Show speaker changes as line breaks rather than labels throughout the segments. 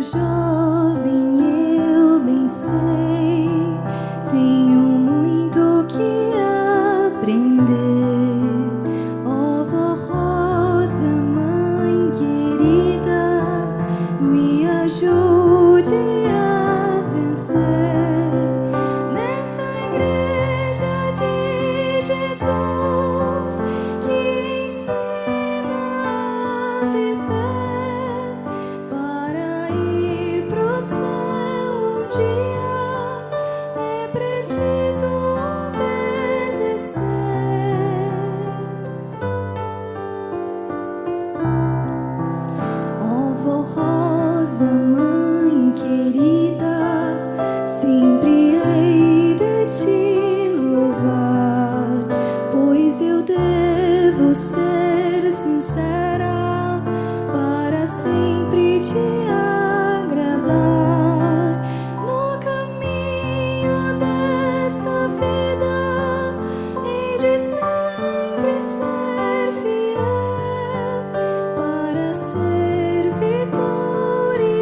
jovem, eu bem sei, tenho muito que aprender. Ó vó Rosa, mãe querida, me ajude a vencer nesta igreja de Jesus que ensina a viver para ir pro céu um dia. É preciso obedecer. Ó vó Rosa, mãe querida, sempre hei de te louvar, pois eu devo ser sincera para sempre te agradar. No caminho desta vida hei de sempre ser fiel para ser vitoriosa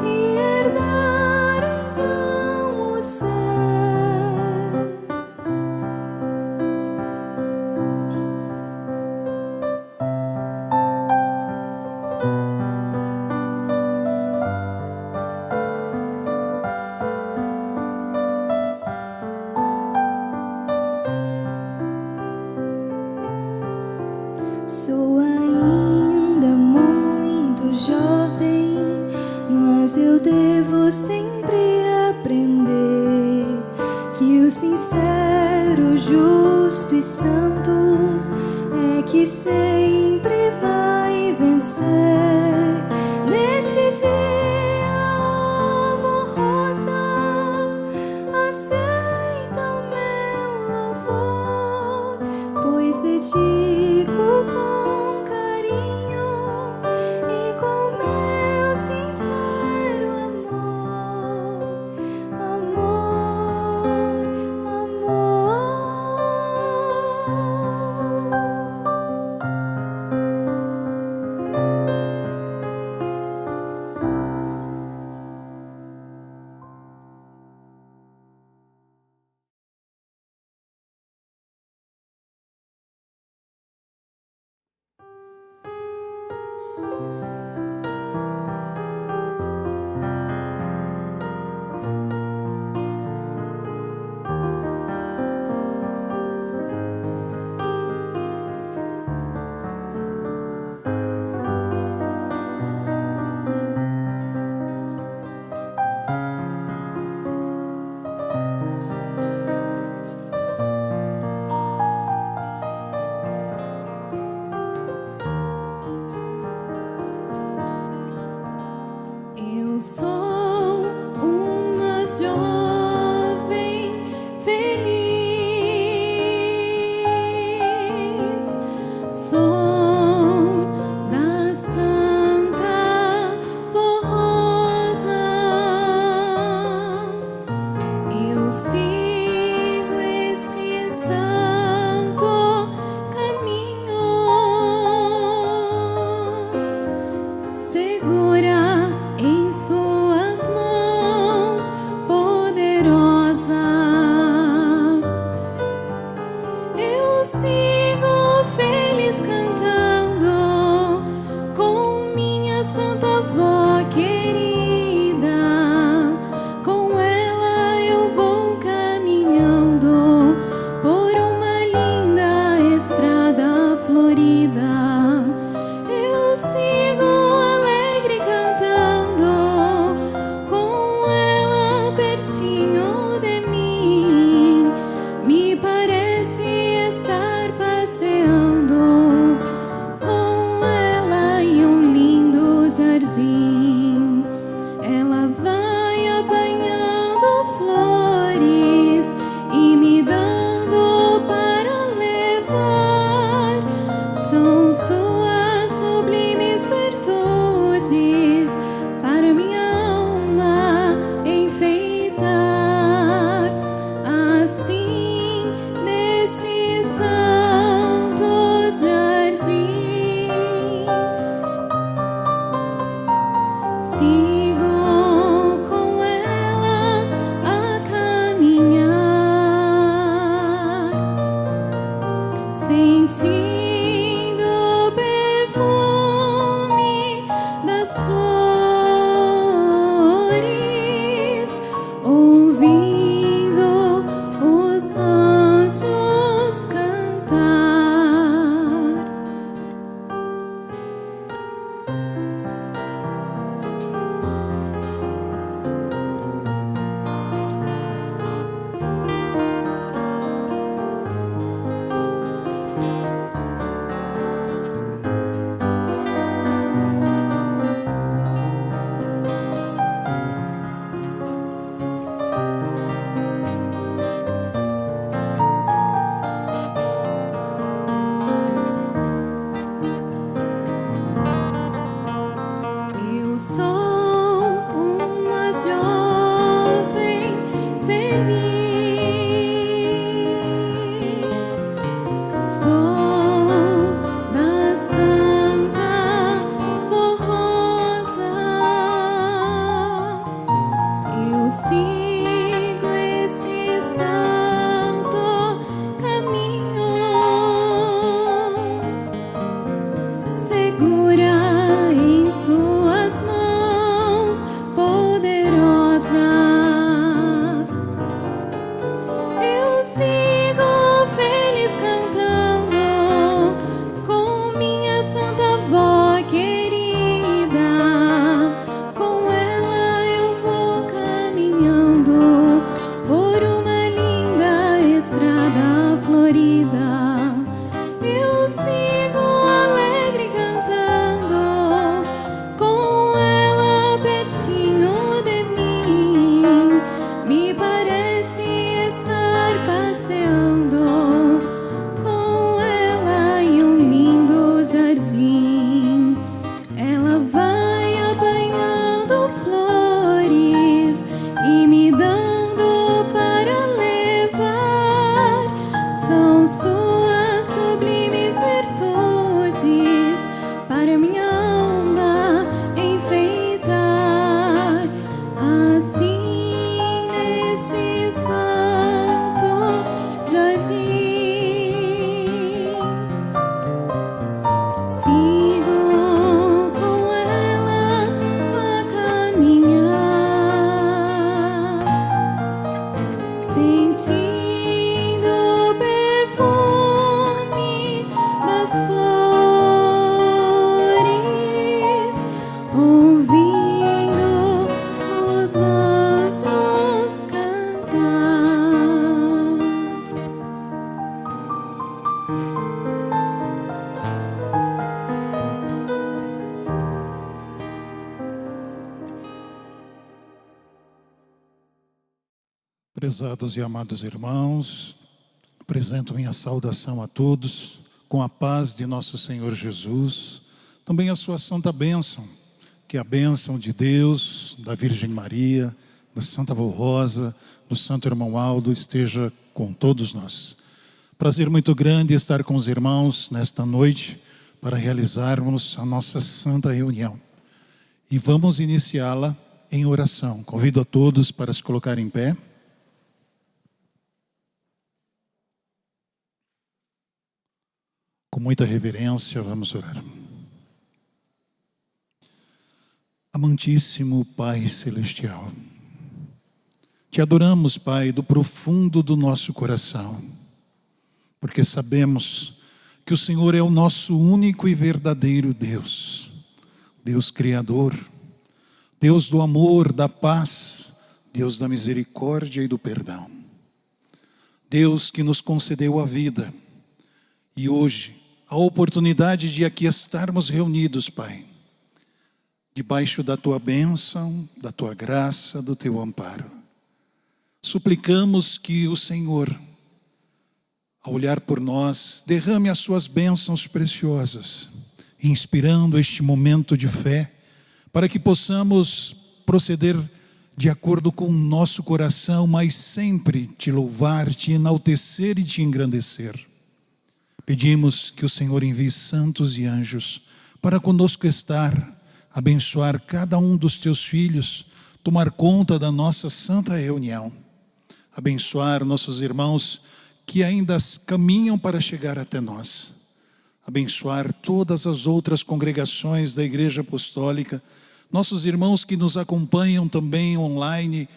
e herdar então o céu. Sou ainda muito jovem, mas eu devo sempre aprender que o sincero, justo e santo é que sempre vai vencer. Neste dia, ó vó Rosa, aceita o meu louvor, pois dedico com carinho e com meu sincero amor, amor, amor. Eu sou uma jovem feliz, sou da Santa Vó Rosa. Eu sigo este santo caminho, segura em suas mãos poderosas. Sou da Santa Forrosa, eu sigo este santo caminho, segura em suas mãos poderosas. Eu sigo feliz cantando com minha santa avó querida. Com ela eu vou caminhando por uma linda estrada florida. Eu sigo alegre cantando com ela pertinho de mim. Me parece estar passeando com ela em um lindo jardim. Ela vai apanhando flores e me dando para levar. São suas sublimes virtudes para minha alma enfeitar. Assim neste santo jardim sigo com ela a caminhar, sentindo o perfume das flores, ouvindo os anjos cantar.
Prezados e amados irmãos, apresento minha saudação a todos, com a paz de nosso Senhor Jesus, também a sua santa bênção, que a bênção de Deus, da Virgem Maria, da Santa Avó Rosa, do Santo Irmão Aldo, esteja com todos nós. Prazer muito grande estar com os irmãos nesta noite, para realizarmos a nossa santa reunião. E vamos iniciá-la em oração. Convido a todos para se colocar em pé. Com muita reverência, vamos orar. Amantíssimo Pai Celestial, te adoramos, Pai, do profundo do nosso coração, porque sabemos que o Senhor é o nosso único e verdadeiro Deus, Deus Criador, Deus do amor, da paz, Deus da misericórdia e do perdão. Deus que nos concedeu a vida e hoje a oportunidade de aqui estarmos reunidos, Pai, debaixo da Tua bênção, da Tua graça, do Teu amparo. Suplicamos que o Senhor, ao olhar por nós, derrame as Suas bênçãos preciosas, inspirando este momento de fé, para que possamos proceder de acordo com o nosso coração, mas sempre Te louvar, Te enaltecer e Te engrandecer. Pedimos que o Senhor envie santos e anjos para conosco estar, abençoar cada um dos Teus filhos, tomar conta da nossa santa reunião, abençoar nossos irmãos que ainda caminham para chegar até nós, abençoar todas as outras congregações da Igreja Apostólica, nossos irmãos que nos acompanham também online,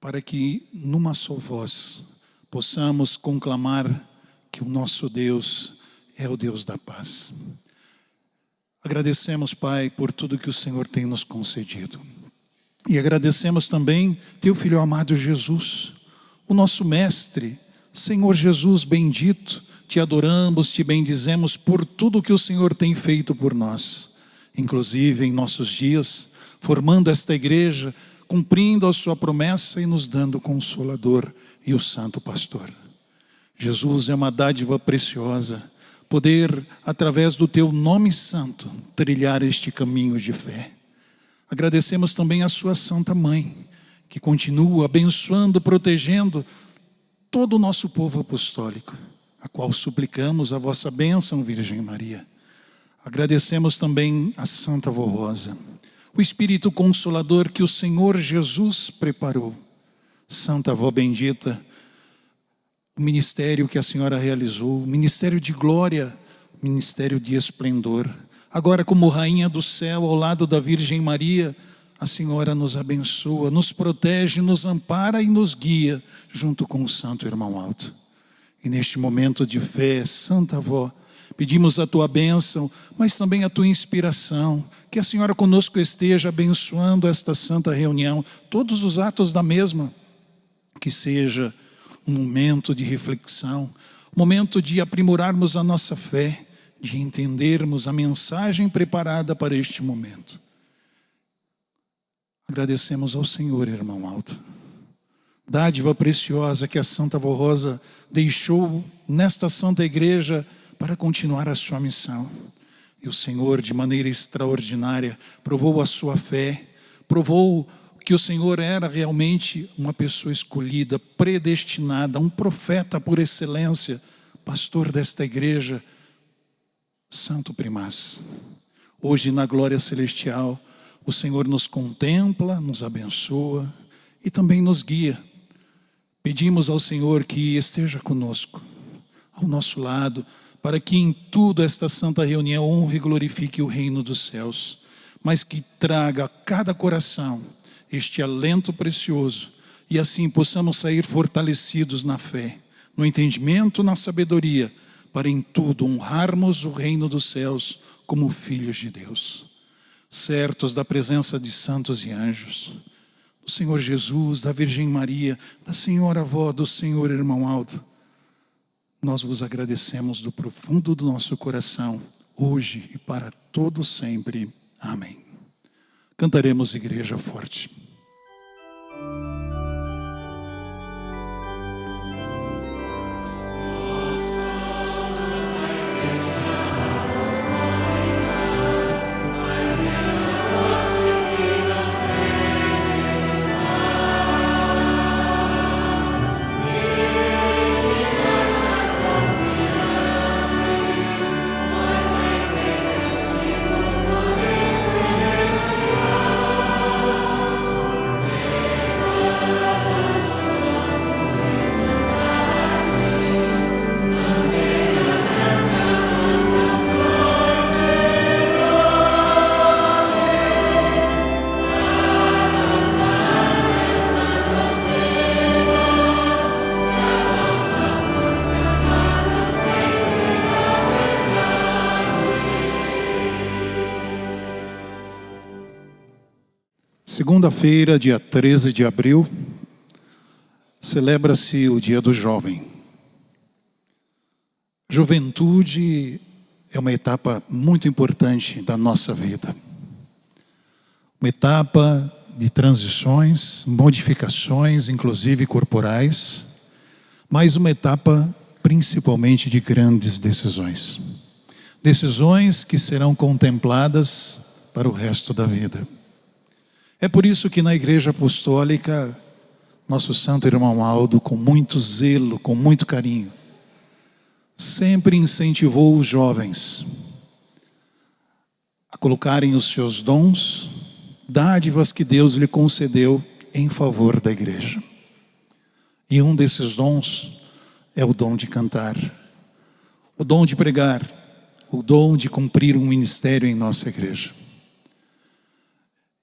para que numa só voz possamos conclamar que o nosso Deus é o Deus da paz. Agradecemos, Pai, por tudo que o Senhor tem nos concedido. E agradecemos também Teu Filho amado Jesus, o nosso Mestre. Senhor Jesus bendito, Te adoramos, Te bendizemos por tudo que o Senhor tem feito por nós. Inclusive em nossos dias, formando esta igreja, cumprindo a Sua promessa e nos dando o Consolador e o Santo Pastor. Jesus, é uma dádiva preciosa poder, através do Teu nome santo, trilhar este caminho de fé. Agradecemos também a Sua Santa Mãe, que continua abençoando, protegendo todo o nosso povo apostólico, a qual suplicamos a vossa bênção, Virgem Maria. Agradecemos também a Santa Vó Rosa, o Espírito Consolador que o Senhor Jesus preparou. Santa Vó Bendita, o ministério que a senhora realizou, o ministério de glória, o ministério de esplendor. Agora, como Rainha do Céu, ao lado da Virgem Maria, a senhora nos abençoa, nos protege, nos ampara e nos guia, junto com o Santo Irmão Alto. E neste momento de fé, Santa Avó, pedimos a tua bênção, mas também a tua inspiração, que a senhora conosco esteja abençoando esta santa reunião, todos os atos da mesma, que seja um momento de reflexão, um momento de aprimorarmos a nossa fé, de entendermos a mensagem preparada para este momento. Agradecemos ao Senhor, Irmão Alto, dádiva preciosa que a Santa Vó Rosa deixou nesta Santa Igreja para continuar a sua missão. E o Senhor, de maneira extraordinária, provou a sua fé, provou que o Senhor era realmente uma pessoa escolhida, predestinada, um profeta por excelência, pastor desta igreja, Santo Primaz. Hoje, na glória celestial, o Senhor nos contempla, nos abençoa e também nos guia. Pedimos ao Senhor que esteja conosco, ao nosso lado, para que em tudo esta santa reunião honre e glorifique o reino dos céus, mas que traga a cada coração este alento precioso e assim possamos sair fortalecidos na fé, no entendimento, na sabedoria, para em tudo honrarmos o reino dos céus como filhos de Deus, certos da presença de santos e anjos, do Senhor Jesus, da Virgem Maria, da Senhora Avó, do Senhor Irmão Alto. Nós vos agradecemos do profundo do nosso coração, hoje e para todo sempre. Amém. Cantaremos Igreja Forte. Segunda-feira, dia 13 de abril, celebra-se o Dia do Jovem. Juventude é uma etapa muito importante da nossa vida. Uma etapa de transições, modificações, inclusive corporais, mas uma etapa principalmente de grandes decisões. Decisões que serão contempladas para o resto da vida. É por isso que na Igreja Apostólica, nosso Santo Irmão Aldo, com muito zelo, com muito carinho, sempre incentivou os jovens a colocarem os seus dons, dádivas que Deus lhe concedeu em favor da igreja. E um desses dons é o dom de cantar, o dom de pregar, o dom de cumprir um ministério em nossa igreja.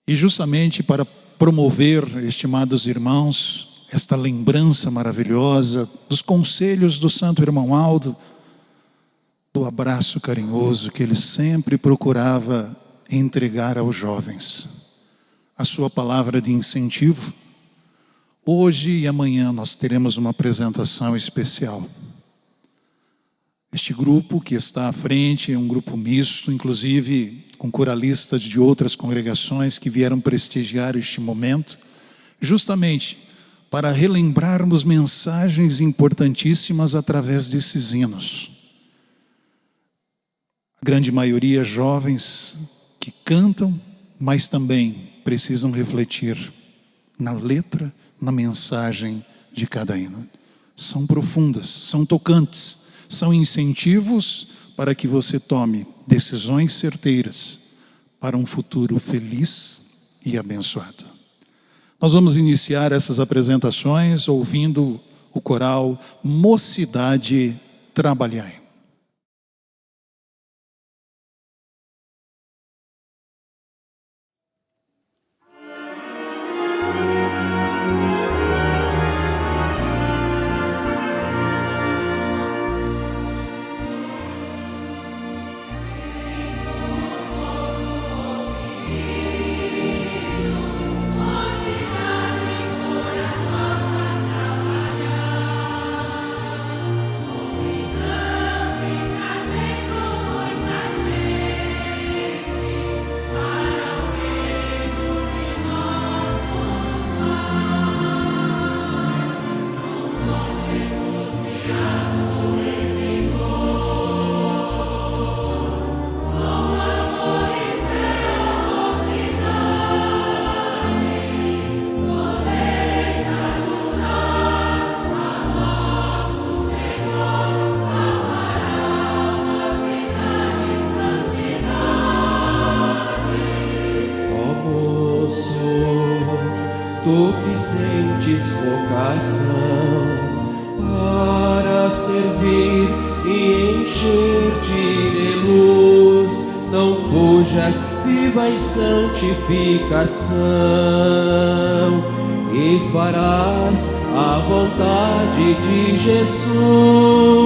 E justamente para promover, estimados irmãos, esta lembrança maravilhosa dos conselhos do Santo Irmão Aldo, do abraço carinhoso que ele sempre procurava entregar aos jovens, a sua palavra de incentivo. Hoje e amanhã nós teremos uma apresentação especial. Este grupo que está à frente é um grupo misto, inclusive com coralistas de outras congregações que vieram prestigiar este momento, justamente para relembrarmos mensagens importantíssimas através desses hinos. A grande maioria jovens que cantam, mas também precisam refletir na letra, na mensagem de cada hino. São profundas, são tocantes, são incentivos para que você tome decisões certeiras para um futuro feliz e abençoado. Nós vamos iniciar essas apresentações ouvindo o coral Mocidade Trabalhai.
Tu que sentes vocação para servir e encher-te de luz, não fujas, viva em santificação e farás a vontade de Jesus.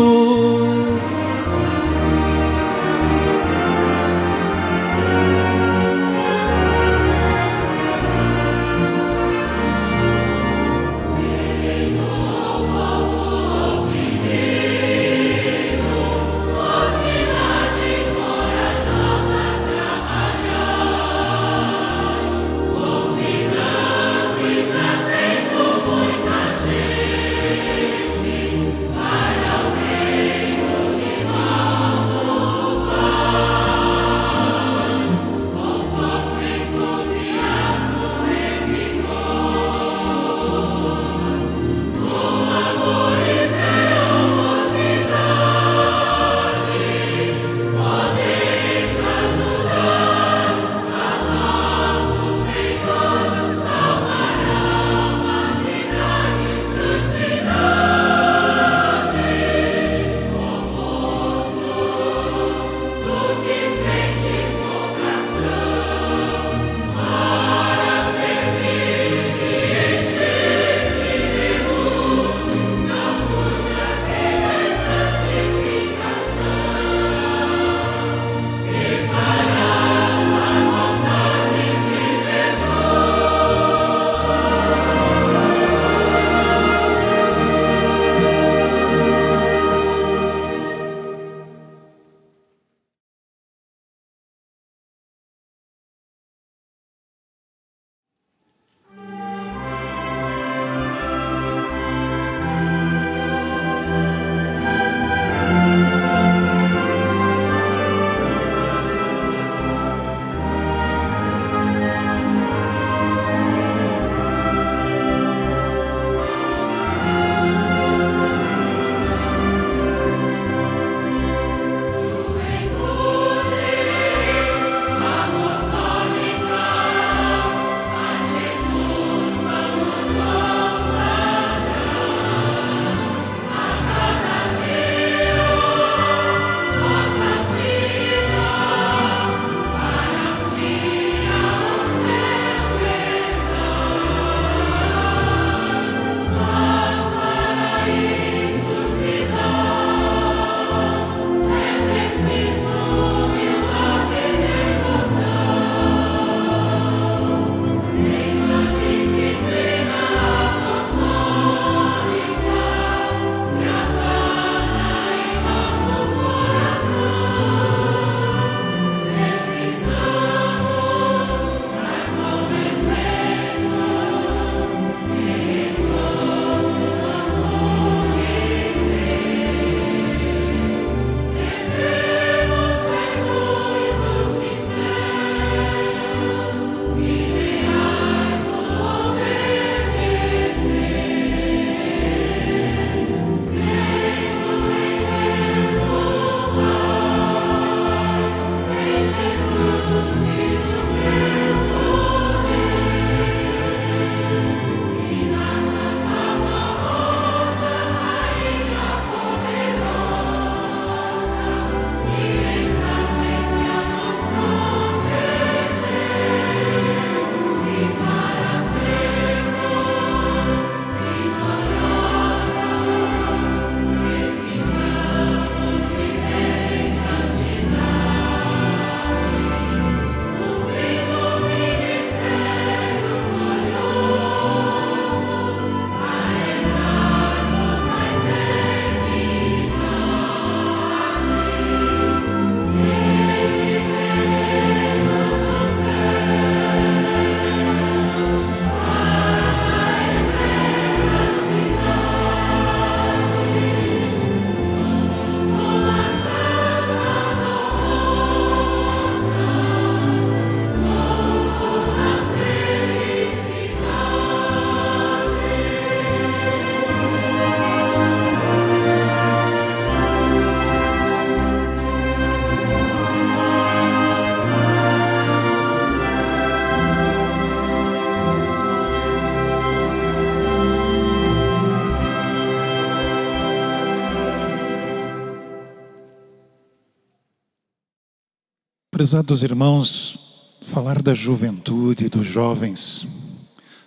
Prezados irmãos, falar da juventude, dos jovens,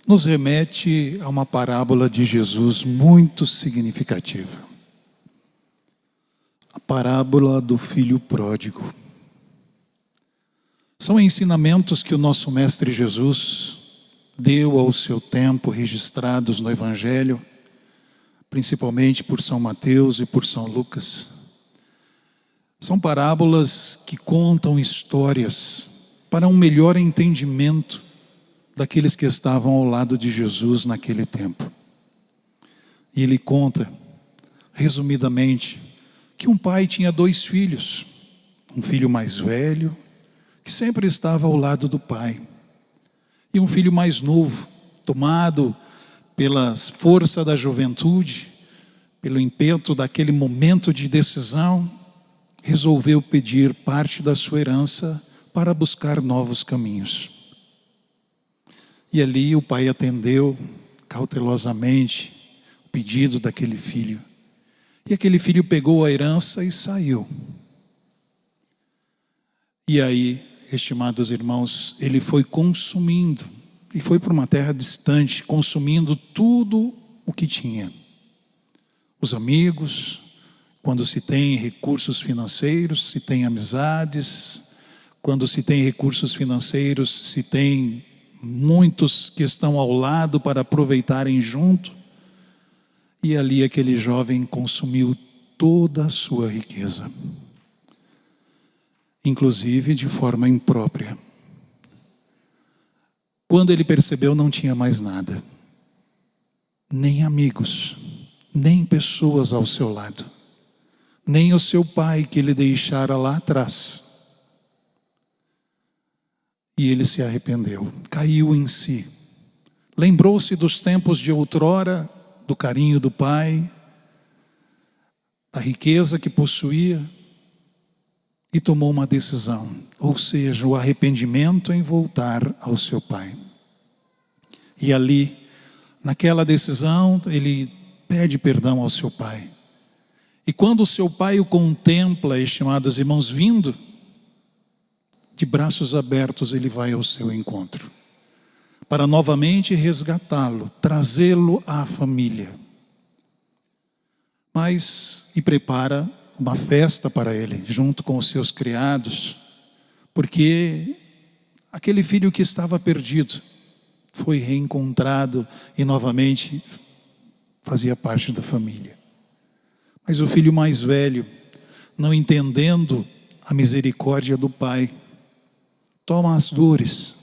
nos remete a uma parábola de Jesus muito significativa. A parábola do filho pródigo. São ensinamentos que o nosso Mestre Jesus deu ao seu tempo, registrados no Evangelho, principalmente por São Mateus e por São Lucas. São parábolas que contam histórias para um melhor entendimento daqueles que estavam ao lado de Jesus naquele tempo. E ele conta, resumidamente, que um pai tinha 2 filhos, um filho mais velho, que sempre estava ao lado do pai, e um filho mais novo, tomado pela força da juventude, pelo ímpeto daquele momento de decisão, resolveu pedir parte da sua herança para buscar novos caminhos. E ali o pai atendeu cautelosamente o pedido daquele filho. E aquele filho pegou a herança e saiu. E aí, estimados irmãos, ele foi consumindo, e foi para uma terra distante, consumindo tudo o que tinha. Os amigos, quando se tem recursos financeiros, se tem amizades, quando se tem recursos financeiros, se tem muitos que estão ao lado para aproveitarem junto. E ali aquele jovem consumiu toda a sua riqueza, inclusive de forma imprópria. Quando ele percebeu, não tinha mais nada, nem amigos, nem pessoas ao seu lado, nem o seu pai que ele deixara lá atrás. E ele se arrependeu, caiu em si, lembrou-se dos tempos de outrora, do carinho do pai, da riqueza que possuía, e tomou uma decisão, ou seja, o arrependimento em voltar ao seu pai. E ali, naquela decisão, ele pede perdão ao seu pai. E quando o seu pai o contempla, estimados irmãos, vindo, de braços abertos ele vai ao seu encontro, para novamente resgatá-lo, trazê-lo à família. E prepara uma festa para ele, junto com os seus criados, porque aquele filho que estava perdido foi reencontrado e novamente fazia parte da família. Mas o filho mais velho, não entendendo a misericórdia do pai, toma as dores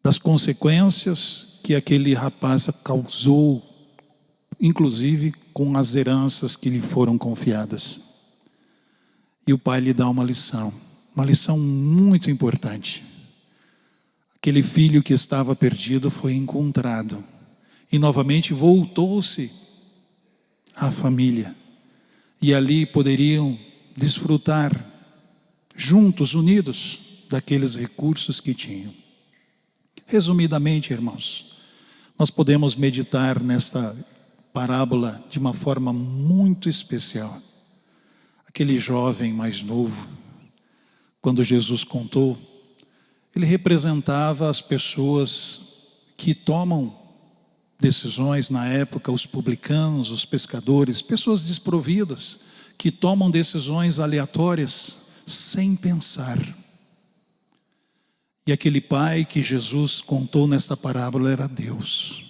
das consequências que aquele rapaz causou, inclusive com as heranças que lhe foram confiadas. E o pai lhe dá uma lição muito importante. Aquele filho que estava perdido foi encontrado e novamente voltou-se à família. E ali poderiam desfrutar juntos, unidos, daqueles recursos que tinham. Resumidamente, irmãos, nós podemos meditar nesta parábola de uma forma muito especial. Aquele jovem mais novo, quando Jesus contou, ele representava as pessoas que tomam decisões na época, os publicanos, os pescadores, pessoas desprovidas, que tomam decisões aleatórias, sem pensar. E aquele pai que Jesus contou nesta parábola era Deus.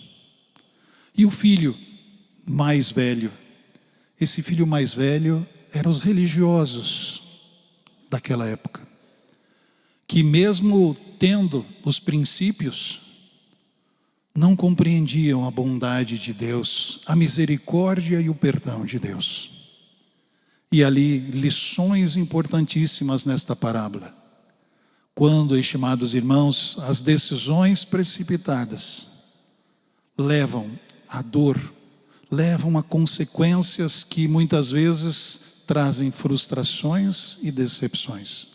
E o filho mais velho, esse filho mais velho eram os religiosos daquela época, que mesmo tendo os princípios, não compreendiam a bondade de Deus, a misericórdia e o perdão de Deus. E ali, lições importantíssimas nesta parábola. Quando, estimados irmãos, as decisões precipitadas levam à dor, levam a consequências que muitas vezes trazem frustrações e decepções.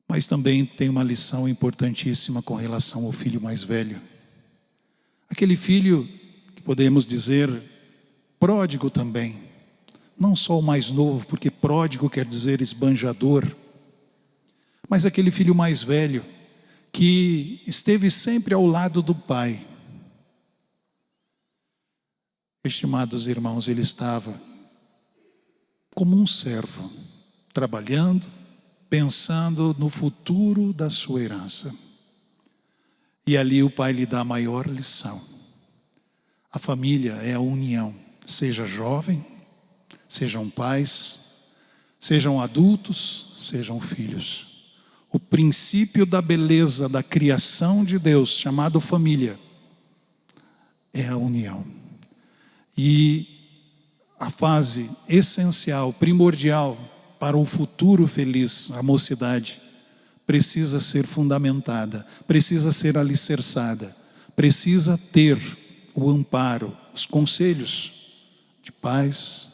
Mas também tem uma lição importantíssima com relação ao filho mais velho. Aquele filho, que podemos dizer, pródigo também. Não só o mais novo, porque pródigo quer dizer esbanjador, Mas aquele filho mais velho, que esteve sempre ao lado do pai, estimados irmãos, ele estava como um servo, trabalhando, pensando no futuro da sua herança. E ali o pai lhe dá a maior lição. A família é a união, seja jovem, sejam pais, sejam adultos, sejam filhos. O princípio da beleza da criação de Deus, chamado família, é a união. E a fase essencial, primordial para o futuro feliz, a mocidade, precisa ser fundamentada, precisa ser alicerçada, precisa ter o amparo, os conselhos de pais,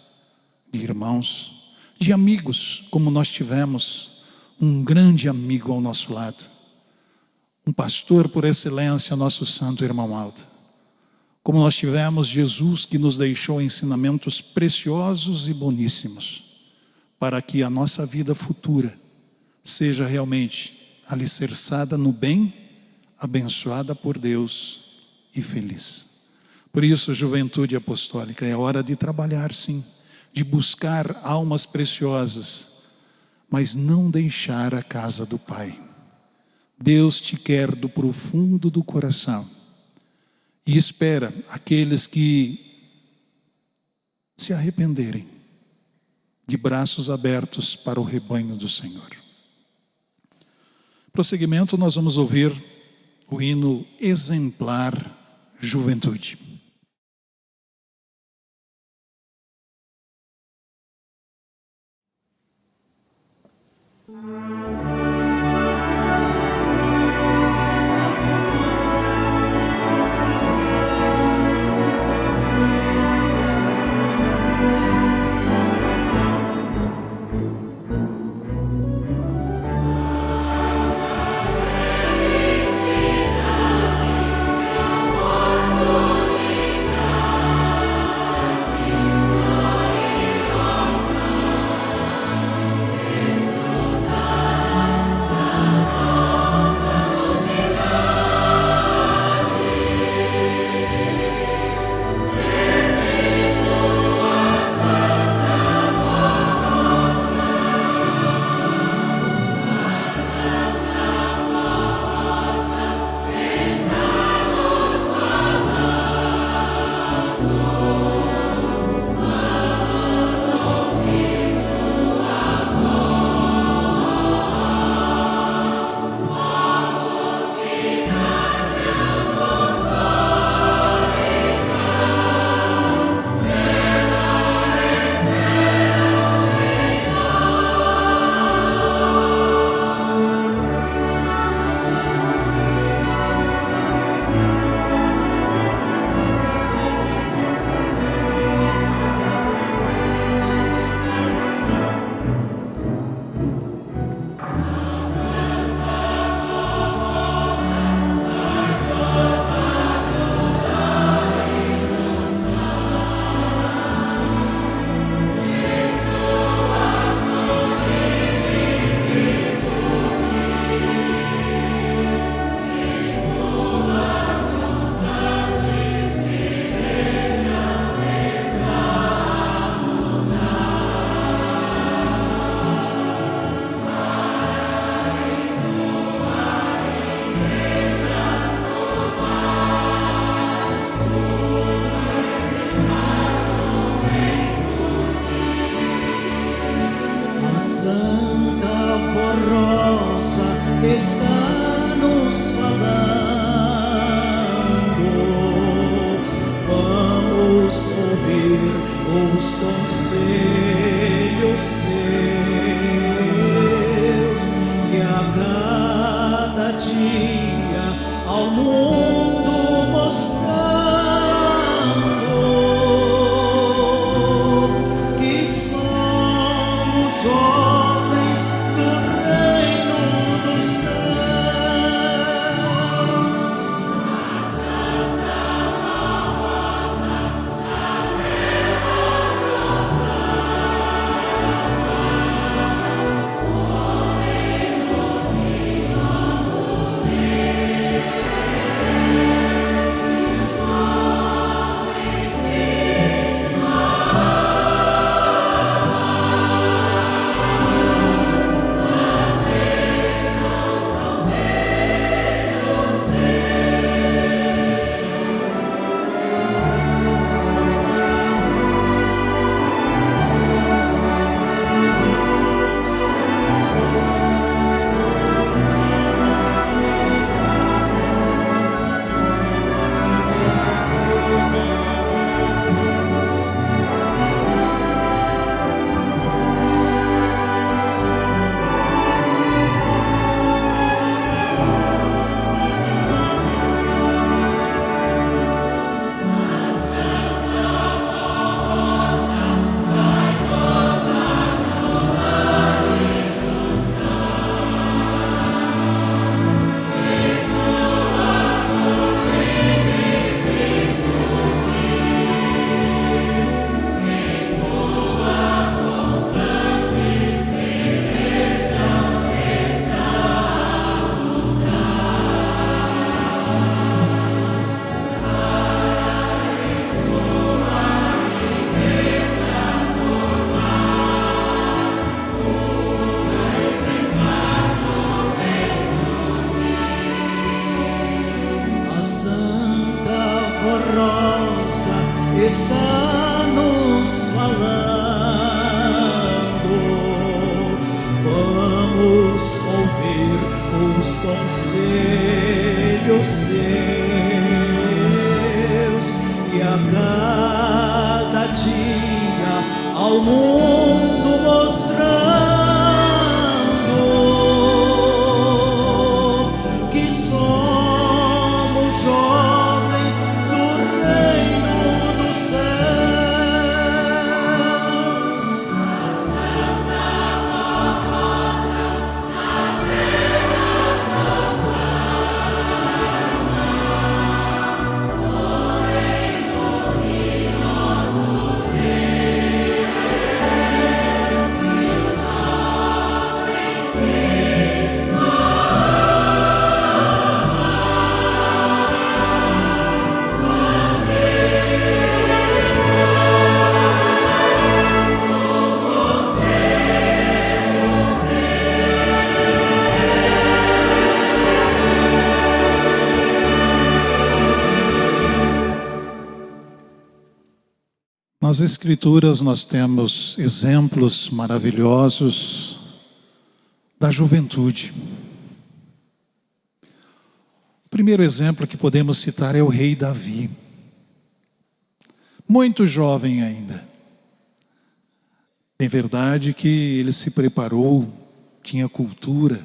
de irmãos, de amigos, como nós tivemos um grande amigo ao nosso lado, um pastor por excelência, nosso santo irmão Aldo. Como nós tivemos Jesus, que nos deixou ensinamentos preciosos e boníssimos, para que a nossa vida futura seja realmente alicerçada no bem, abençoada por Deus e feliz. Por isso, juventude apostólica, é hora de trabalhar sim, de buscar almas preciosas, mas não deixar a casa do Pai. Deus te quer do profundo do coração e espera aqueles que se arrependerem, de braços abertos para o rebanho do Senhor. Prosseguimento, nós vamos ouvir o hino exemplar Juventude.
Está nos falando, vamos ouvir os conselhos seus, que a cada dia ao mundo mostrando que somos jovens do reino dos céus. Rosa está nos falando. Vamos ouvir os conselhos seus e a cada dia ao mundo mostrando que somos jovens do reino dos céus.
Nas Escrituras nós temos exemplos maravilhosos da juventude. O primeiro exemplo que podemos citar é o rei Davi. Muito jovem ainda. É verdade que ele se preparou, tinha cultura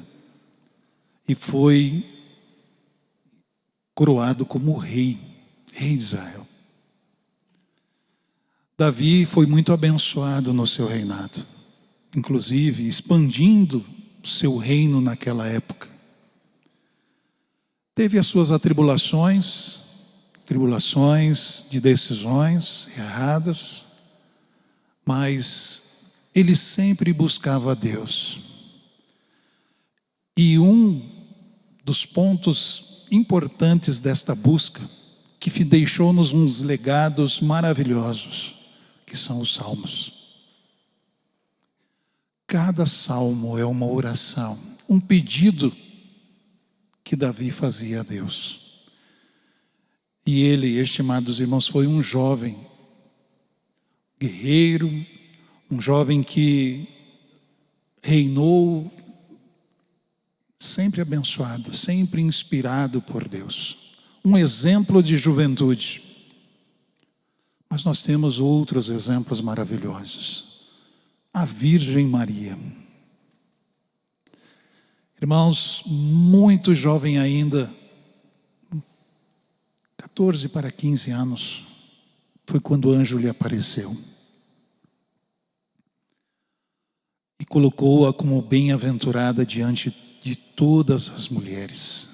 e foi coroado como rei de Israel. Davi foi muito abençoado no seu reinado, inclusive expandindo o seu reino naquela época. Teve as suas atribulações de decisões erradas, mas ele sempre buscava a Deus. E um dos pontos importantes desta busca, que deixou-nos uns legados maravilhosos, que são os salmos. Cada salmo é uma oração, um pedido que Davi fazia a Deus. E ele, estimados irmãos, foi um jovem guerreiro, um jovem que reinou sempre abençoado, sempre inspirado por Deus. Um exemplo de juventude. Mas nós temos outros exemplos maravilhosos. A Virgem Maria. Irmãos, muito jovem ainda, 14 para 15 anos, foi quando o anjo lhe apareceu. E colocou-a como bem-aventurada diante de todas as mulheres,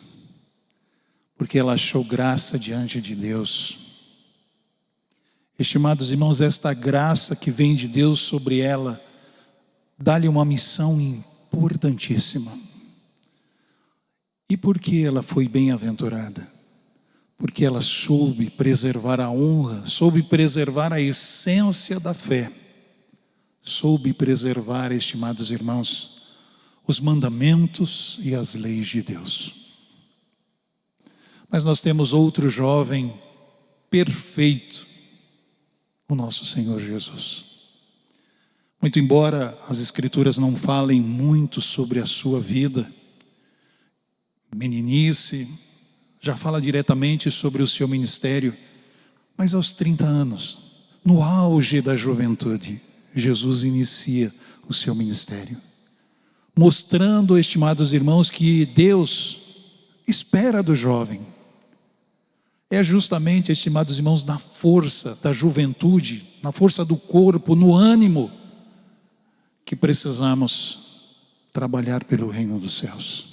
porque ela achou graça diante de Deus. Estimados irmãos, esta graça que vem de Deus sobre ela, dá-lhe uma missão importantíssima. E por que ela foi bem-aventurada? Porque ela soube preservar a honra, soube preservar a essência da fé, soube preservar, estimados irmãos, os mandamentos e as leis de Deus. Mas nós temos outro jovem perfeito, o nosso Senhor Jesus. Muito embora as Escrituras não falem muito sobre a sua vida, meninice, já fala diretamente sobre o seu ministério, mas aos 30 anos, no auge da juventude, Jesus inicia o seu ministério, mostrando, estimados irmãos, que Deus espera do jovem. É justamente, estimados irmãos, na força da juventude, na força do corpo, no ânimo, que precisamos trabalhar pelo reino dos céus.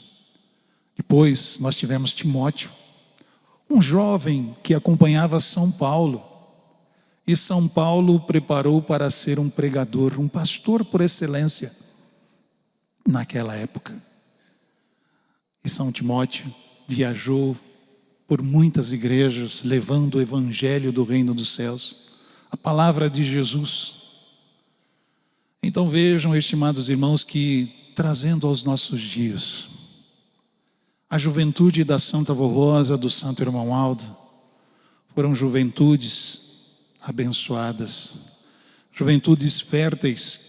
Depois nós tivemos Timóteo, um jovem que acompanhava São Paulo, e São Paulo o preparou para ser um pregador, um pastor por excelência naquela época. E São Timóteo viajou por muitas igrejas, levando o evangelho do reino dos céus, a palavra de Jesus. Então vejam, estimados irmãos, que trazendo aos nossos dias, a juventude da Santa Avó Rosa, do Santo Irmão Aldo, Foram juventudes abençoadas, juventudes férteis,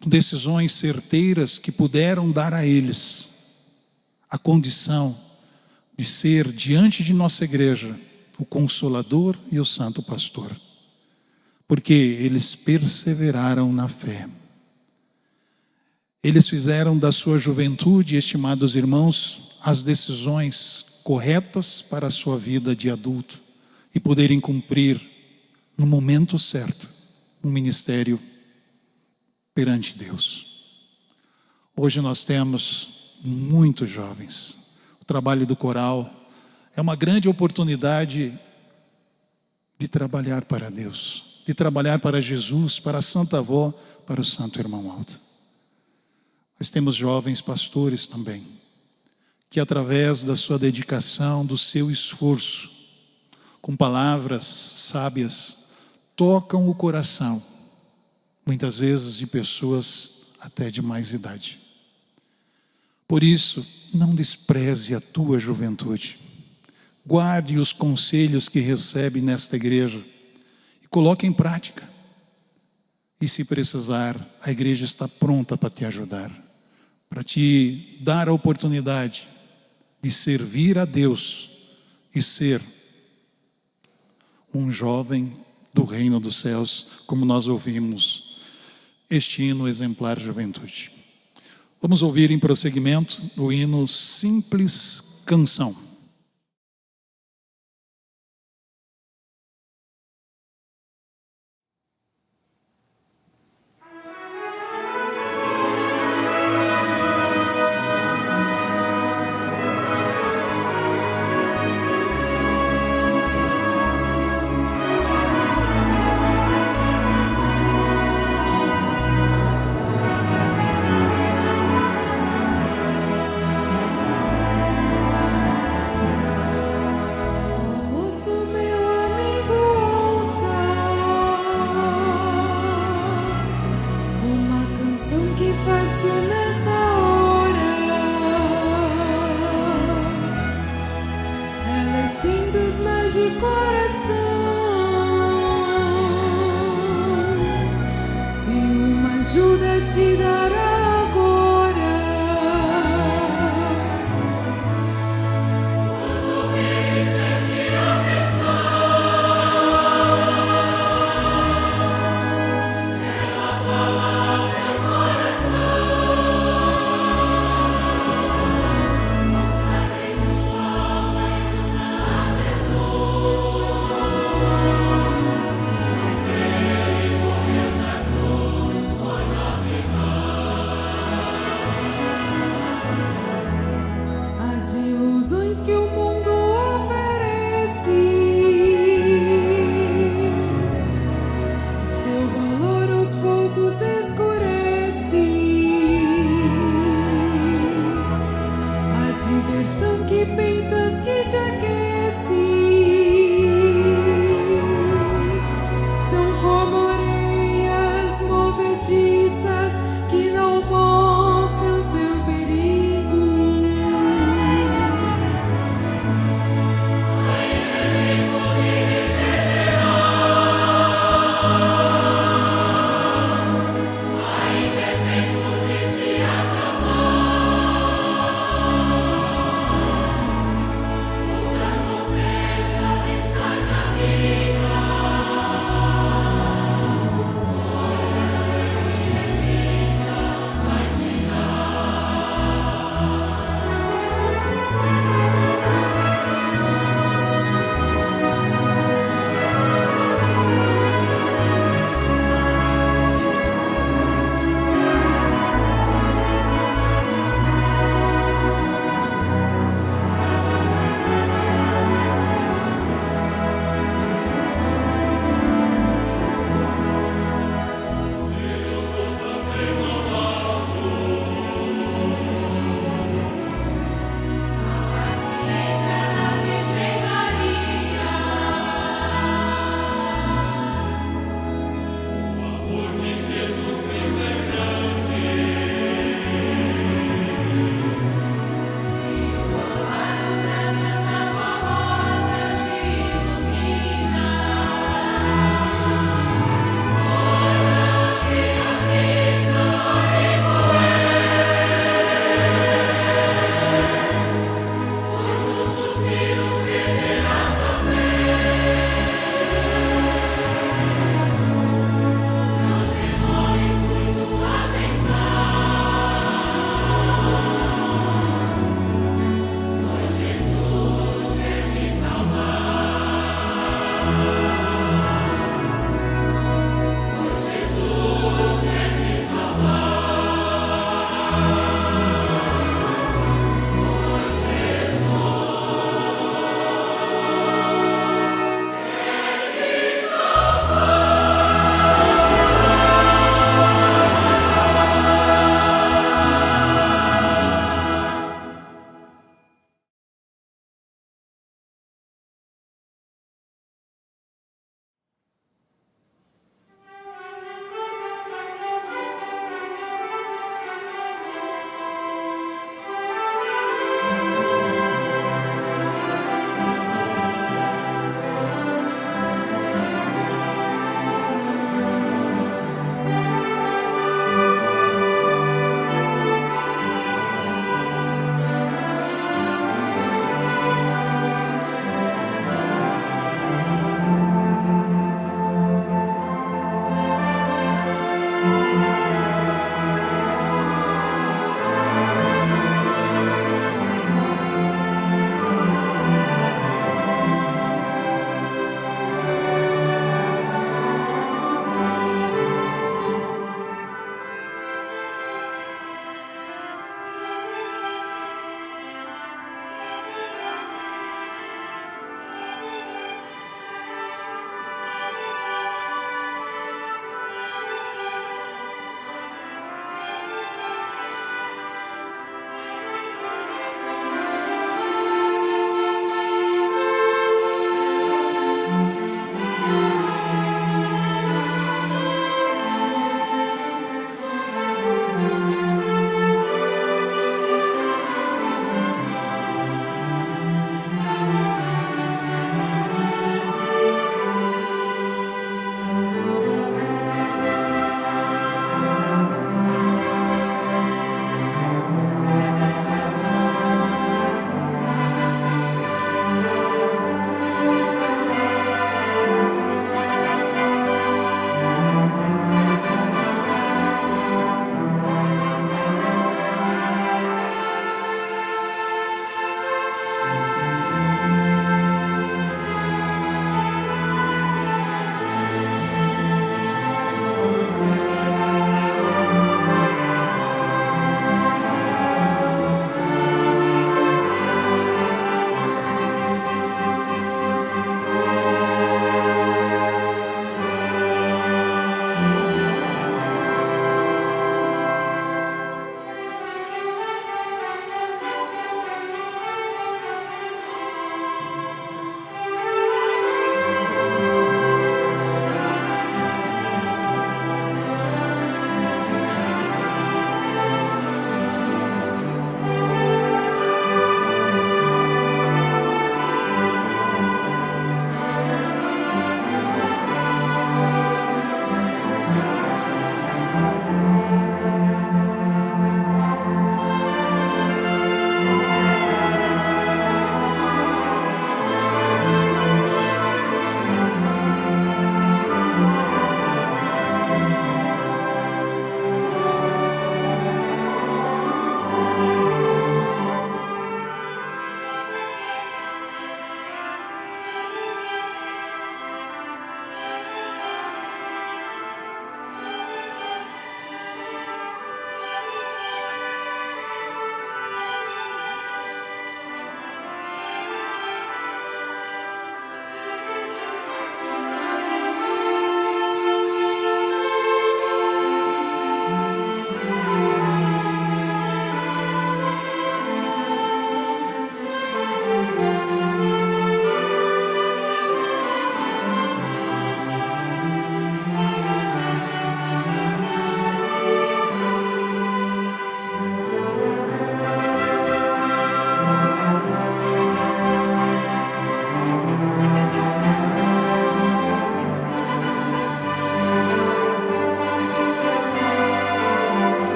com decisões certeiras que puderam dar a eles a condição de ser, diante de nossa igreja, o Consolador e o Santo Pastor. Porque eles perseveraram na fé. Eles fizeram da sua juventude, estimados irmãos, as decisões corretas para a sua vida de adulto e poderem cumprir, no momento certo, um ministério perante Deus. Hoje nós temos muitos jovens. O trabalho do coral é uma grande oportunidade de trabalhar para Deus, de trabalhar para Jesus, para a Santa Avó, para o Santo Irmão Aldo. Mas temos jovens pastores também, que através da sua dedicação, do seu esforço, com palavras sábias, tocam o coração, muitas vezes de pessoas até de mais idade. Por isso, não despreze a tua juventude. Guarde os conselhos que recebe nesta igreja e coloque em prática. E se precisar, a igreja está pronta para te ajudar, para te dar a oportunidade de servir a Deus e ser um jovem do reino dos céus, como nós ouvimos este hino exemplar juventude. Vamos ouvir em prosseguimento o hino Simples Canção.
Te dará agora. Tudo que expresse atenção, ela fala ao teu coração. Consagre tua alma e una a Jesus, pois Ele morreu na cruz por nós irmãos.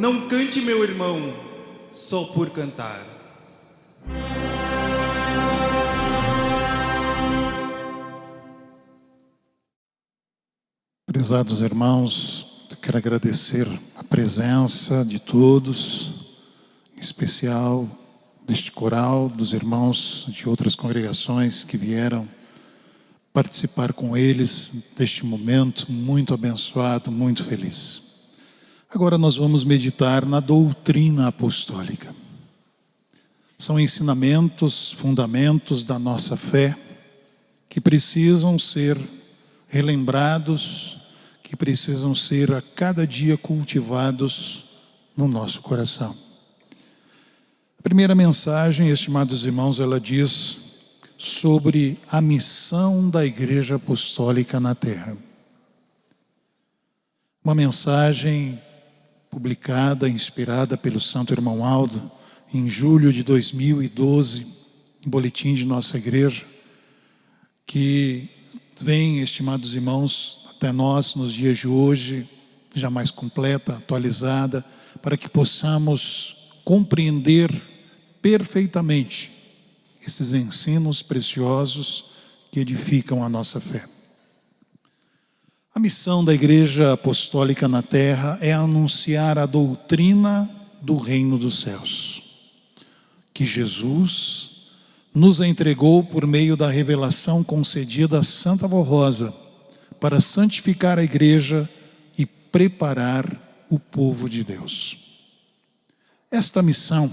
não cante, meu irmão, só por cantar.
Prezados irmãos, eu quero agradecer a presença de todos, em especial deste coral, dos irmãos de outras congregações que vieram participar com eles deste momento muito abençoado, muito feliz. Agora nós vamos meditar na doutrina apostólica. São ensinamentos, fundamentos da nossa fé que precisam ser relembrados, que precisam ser a cada dia cultivados no nosso coração. A primeira mensagem, estimados irmãos, ela diz sobre a missão da Igreja Apostólica na Terra. Uma mensagem publicada, inspirada pelo Santo Irmão Aldo, em julho de 2012, no boletim de nossa igreja, que vem, estimados irmãos, até nós nos dias de hoje, já mais completa, atualizada, para que possamos compreender perfeitamente esses ensinos preciosos que edificam a nossa fé. A missão da Igreja Apostólica na Terra é anunciar a doutrina do Reino dos Céus, que Jesus nos entregou por meio da revelação concedida a Santa Avó Rosa, para santificar a Igreja e preparar o povo de Deus. Esta missão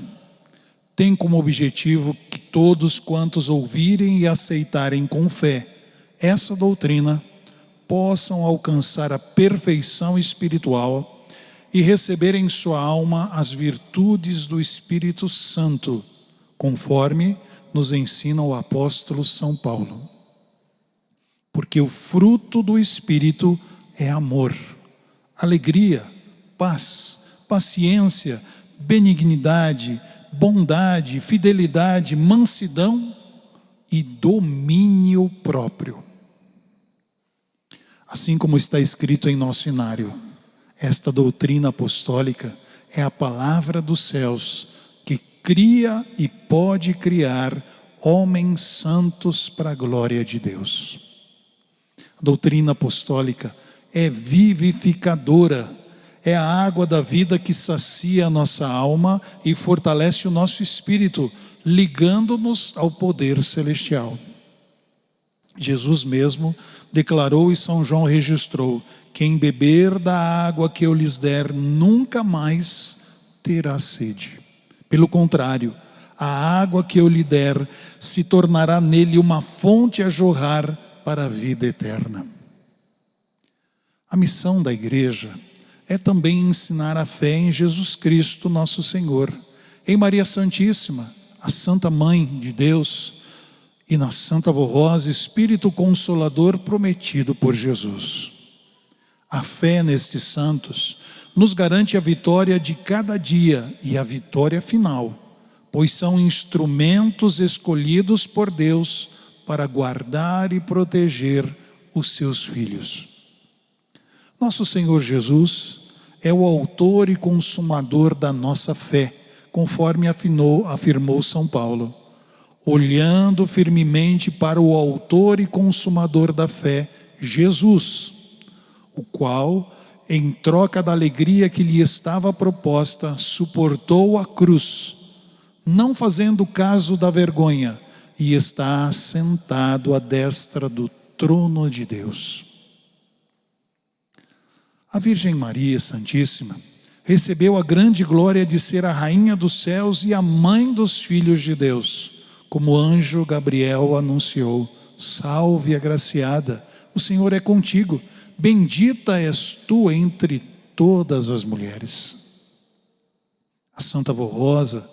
tem como objetivo que todos quantos ouvirem e aceitarem com fé essa doutrina possam alcançar a perfeição espiritual e receber em sua alma as virtudes do Espírito Santo, conforme nos ensina o apóstolo São Paulo. Porque o fruto do Espírito é amor, alegria, paz, paciência, benignidade, bondade, fidelidade, mansidão e domínio próprio. Assim como está escrito em nosso inário, esta doutrina apostólica é a palavra dos céus que cria e pode criar homens santos para a glória de Deus. A doutrina apostólica é vivificadora, é a água da vida que sacia a nossa alma e fortalece o nosso espírito, ligando-nos ao poder celestial. Jesus mesmo declarou e São João registrou: quem beber da água que eu lhes der nunca mais terá sede. Pelo contrário, a água que eu lhe der se tornará nele uma fonte a jorrar para a vida eterna. A missão da igreja é também ensinar a fé em Jesus Cristo, nosso Senhor, em Maria Santíssima, a Santa Mãe de Deus, e na Santa Avó Rosa, Espírito Consolador prometido por Jesus. A fé nestes santos nos garante a vitória de cada dia e a vitória final, pois são instrumentos escolhidos por Deus para guardar e proteger os seus filhos. Nosso Senhor Jesus é o autor e consumador da nossa fé, conforme afirmou São Paulo. Olhando firmemente para o autor e consumador da fé, Jesus, o qual, em troca da alegria que lhe estava proposta, suportou a cruz, não fazendo caso da vergonha, e está sentado à destra do trono de Deus. A Virgem Maria Santíssima recebeu a grande glória de ser a rainha dos céus e a mãe dos filhos de Deus, como o anjo Gabriel anunciou: salve agraciada, o Senhor é contigo, bendita és tu entre todas as mulheres. A Santa Avó Rosa,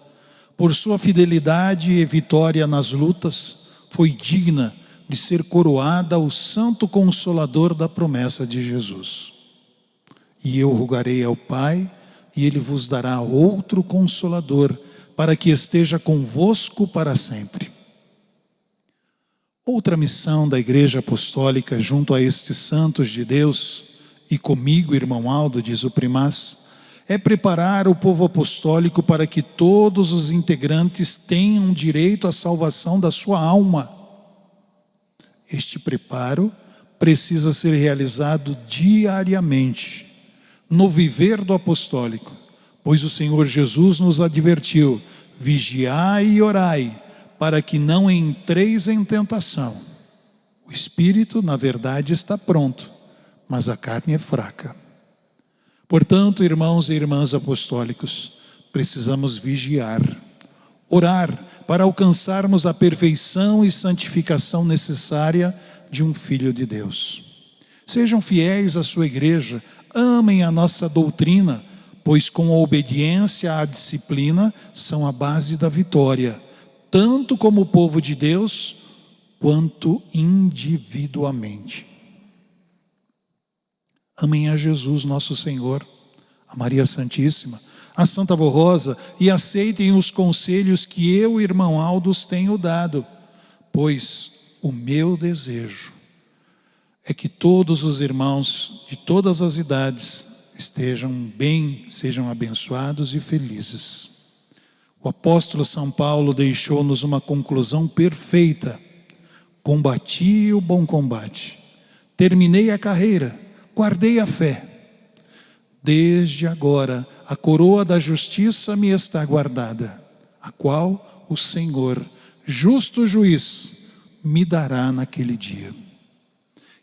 por sua fidelidade e vitória nas lutas, foi digna de ser coroada ao Santo Consolador da promessa de Jesus. E eu rogarei ao Pai, e Ele vos dará outro Consolador, para que esteja convosco para sempre. Outra missão da Igreja Apostólica junto a estes santos de Deus, e comigo, irmão Aldo, diz o primaz, é preparar o povo apostólico para que todos os integrantes tenham direito à salvação da sua alma. Este preparo precisa ser realizado diariamente, no viver do apostólico, pois o Senhor Jesus nos advertiu: vigiai e orai, para que não entreis em tentação. O espírito, na verdade, está pronto, mas a carne é fraca. Portanto, irmãos e irmãs apostólicos, precisamos vigiar, orar, para alcançarmos a perfeição e santificação necessária de um filho de Deus. Sejam fiéis à sua igreja, amem a nossa doutrina, pois com a obediência à disciplina são a base da vitória, tanto como povo de Deus, quanto individualmente. Amem a Jesus nosso Senhor, a Maria Santíssima, a Santa Avó Rosa, e aceitem os conselhos que eu, irmão Aldos, tenho dado, pois o meu desejo é que todos os irmãos de todas as idades estejam bem, sejam abençoados e felizes. O apóstolo São Paulo deixou-nos uma conclusão perfeita: combati o bom combate, terminei a carreira, guardei a fé. Desde agora a coroa da justiça me está guardada, a qual o Senhor, justo juiz, me dará naquele dia.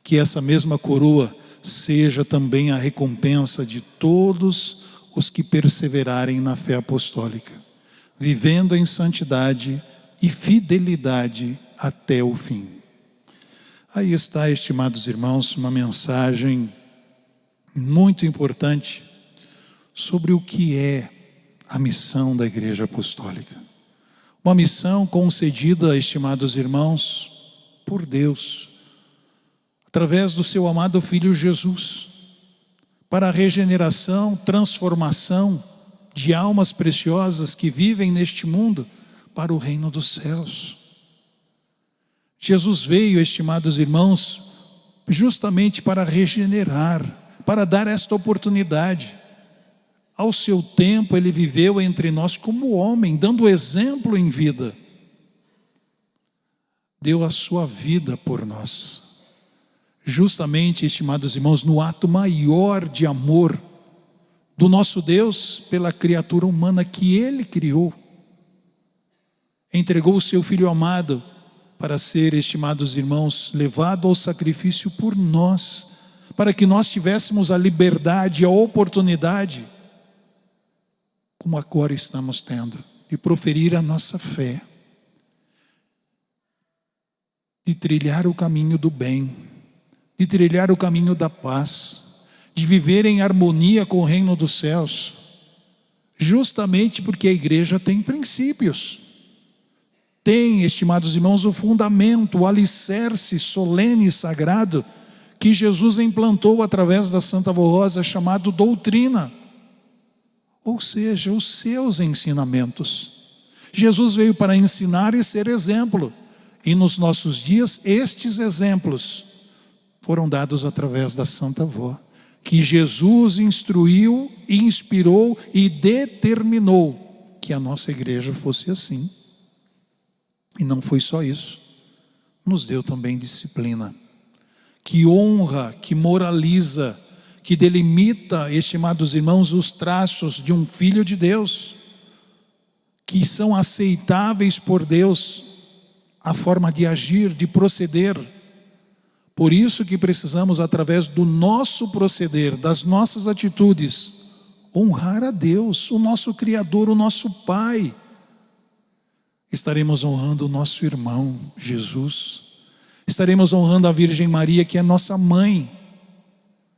Que essa mesma coroa seja também a recompensa de todos os que perseverarem na fé apostólica, vivendo em santidade e fidelidade até o fim. Aí está, estimados irmãos, uma mensagem muito importante sobre o que é a missão da Igreja Apostólica. Uma missão concedida, estimados irmãos, por Deus, através do seu amado Filho Jesus, para a regeneração, transformação de almas preciosas que vivem neste mundo para o reino dos céus. Jesus veio, estimados irmãos, justamente para regenerar, para dar esta oportunidade. Ao seu tempo ele viveu entre nós como homem, dando exemplo em vida. Deu a sua vida por nós. Justamente, estimados irmãos, no ato maior de amor do nosso Deus pela criatura humana que Ele criou. Entregou o seu Filho amado para ser, estimados irmãos, levado ao sacrifício por nós, para que nós tivéssemos a liberdade e a oportunidade, como agora estamos tendo, de proferir a nossa fé, de trilhar o caminho do bem, de trilhar o caminho da paz, de viver em harmonia com o reino dos céus, justamente porque a igreja tem princípios, tem, estimados irmãos, o fundamento, o alicerce solene e sagrado que Jesus implantou através da Santa Avó Rosa, chamado doutrina, ou seja, os seus ensinamentos. Jesus veio para ensinar e ser exemplo, e nos nossos dias estes exemplos foram dados através da Santa Avó, que Jesus instruiu, inspirou e determinou que a nossa igreja fosse assim. E não foi só isso, nos deu também disciplina, que honra, que moraliza, que delimita, estimados irmãos, os traços de um filho de Deus, que são aceitáveis por Deus, a forma de agir, de proceder. Por isso que precisamos, através do nosso proceder, das nossas atitudes, honrar a Deus, o nosso Criador, o nosso Pai. Estaremos honrando o nosso irmão Jesus, estaremos honrando a Virgem Maria, que é nossa mãe,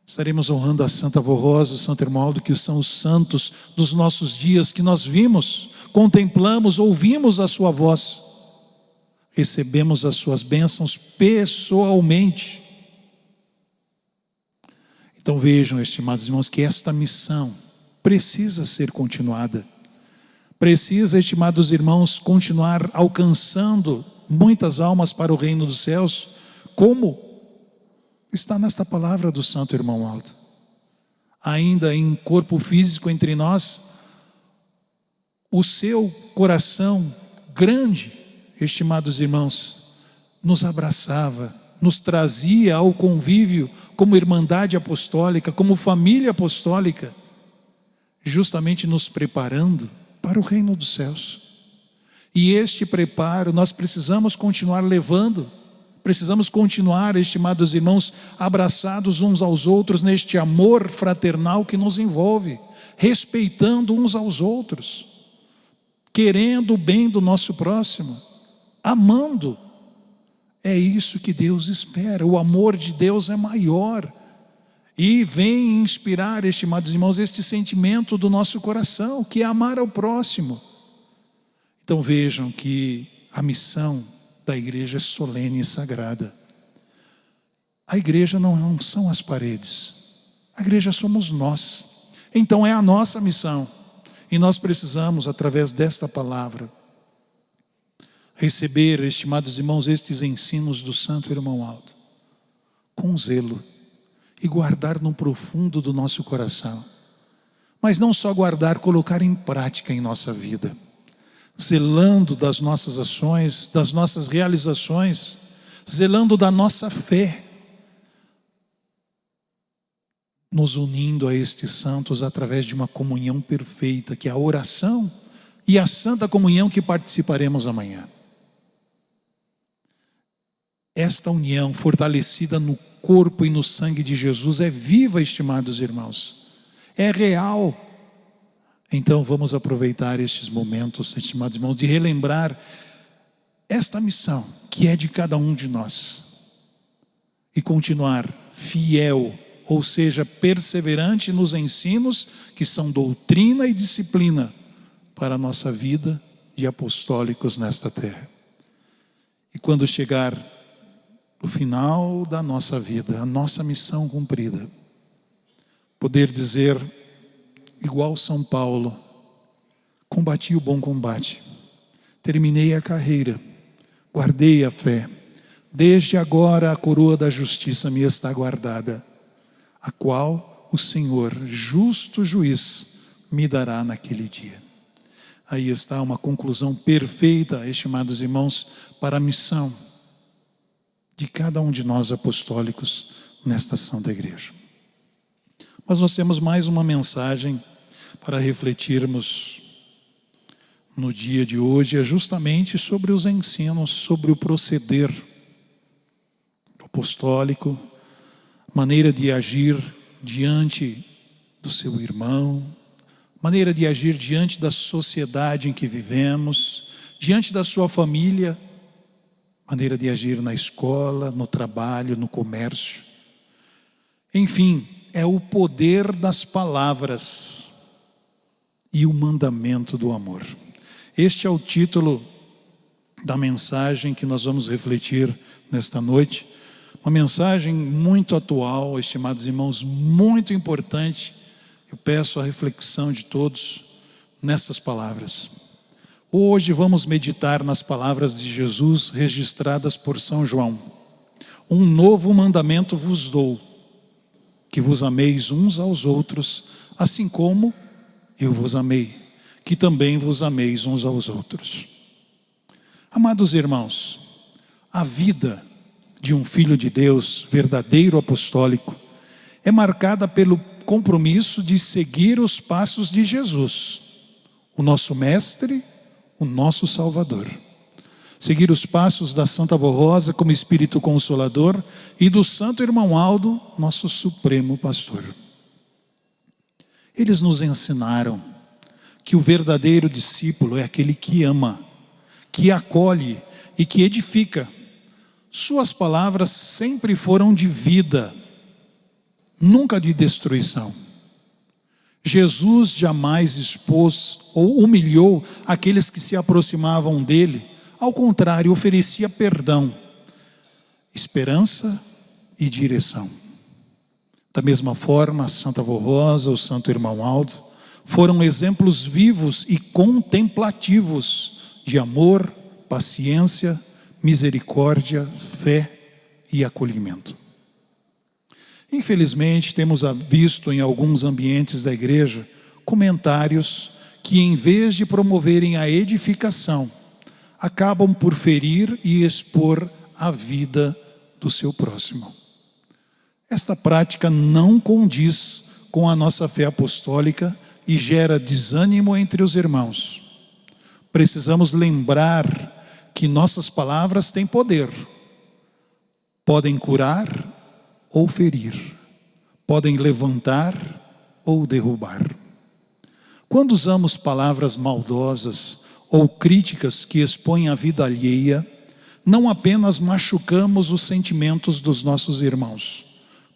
estaremos honrando a Santa Avó Rosa, o Santo Hermóaldo, que são os santos dos nossos dias, que nós vimos, contemplamos, ouvimos a sua voz, recebemos as suas bênçãos pessoalmente. Então vejam, estimados irmãos, que esta missão precisa ser continuada. Precisa, estimados irmãos, continuar alcançando muitas almas para o reino dos céus, como está nesta palavra do Santo Irmão Aldo. ainda em corpo físico entre nós, o seu coração grande, estimados irmãos, nos abraçava, nos trazia ao convívio como irmandade apostólica, como família apostólica, justamente nos preparando para o reino dos céus. E este preparo nós precisamos continuar levando, precisamos continuar, estimados irmãos, abraçados uns aos outros neste amor fraternal que nos envolve, respeitando uns aos outros, querendo o bem do nosso próximo, amando. É isso que Deus espera. O amor de Deus é maior e vem inspirar, estimados irmãos, este sentimento do nosso coração, que é amar ao próximo. Então vejam que a missão da igreja é solene e sagrada. A igreja não são as paredes, a igreja somos nós. Então é a nossa missão, e nós precisamos, através desta palavra, receber, estimados irmãos, estes ensinos do Santo Irmão Aldo, com zelo, e guardar no profundo do nosso coração. Mas não só guardar, colocar em prática em nossa vida, zelando das nossas ações, das nossas realizações, zelando da nossa fé, nos unindo a estes santos através de uma comunhão perfeita, que é a oração e a santa comunhão que participaremos amanhã. Esta união fortalecida no corpo e no sangue de Jesus é viva, estimados irmãos, é real. Então vamos aproveitar estes momentos, estimados irmãos, de relembrar esta missão que é de cada um de nós e continuar fiel, ou seja, perseverante nos ensinos que são doutrina e disciplina para a nossa vida de apostólicos nesta terra. E quando chegar o final da nossa vida, a nossa missão cumprida, poder dizer, igual São Paulo, combati o bom combate, terminei a carreira, guardei a fé, desde agora a coroa da justiça me está guardada, a qual o Senhor, justo juiz, me dará naquele dia. Aí está uma conclusão perfeita, estimados irmãos, para a missão de cada um de nós apostólicos nesta Santa Igreja. Mas nós temos mais uma mensagem para refletirmos no dia de hoje, é justamente sobre os ensinos, sobre o proceder apostólico, maneira de agir diante do seu irmão, maneira de agir diante da sociedade em que vivemos, diante da sua família, maneira de agir na escola, no trabalho, no comércio. Enfim, é o poder das palavras e o mandamento do amor. Este é o título da mensagem que nós vamos refletir nesta noite. Uma mensagem muito atual, estimados irmãos, muito importante. Eu peço a reflexão de todos nessas palavras. Hoje vamos meditar nas palavras de Jesus registradas por São João. Um novo mandamento vos dou, que vos ameis uns aos outros, assim como eu vos amei, que também vos ameis uns aos outros. Amados irmãos, a vida de um filho de Deus, verdadeiro apostólico, é marcada pelo compromisso de seguir os passos de Jesus, o nosso mestre, o nosso Salvador. Seguir os passos da Santa Avó Rosa como Espírito Consolador e do Santo Irmão Aldo, nosso Supremo Pastor. Eles nos ensinaram que o verdadeiro discípulo é aquele que ama, que acolhe e que edifica. Suas palavras sempre foram de vida, nunca de destruição. Jesus jamais expôs ou humilhou aqueles que se aproximavam dele. Ao contrário, oferecia perdão, esperança e direção. Da mesma forma, a Santa Avó Rosa, o Santo Irmão Aldo, foram exemplos vivos e contemplativos de amor, paciência, misericórdia, fé e acolhimento. Infelizmente, temos visto em alguns ambientes da igreja comentários que, em vez de promoverem a edificação, acabam por ferir e expor a vida do seu próximo. Esta prática não condiz com a nossa fé apostólica e gera desânimo entre os irmãos. Precisamos lembrar que nossas palavras têm poder. Podem curar ou ferir. Podem levantar ou derrubar. Quando usamos palavras maldosas ou críticas que expõem a vida alheia, não apenas machucamos os sentimentos dos nossos irmãos,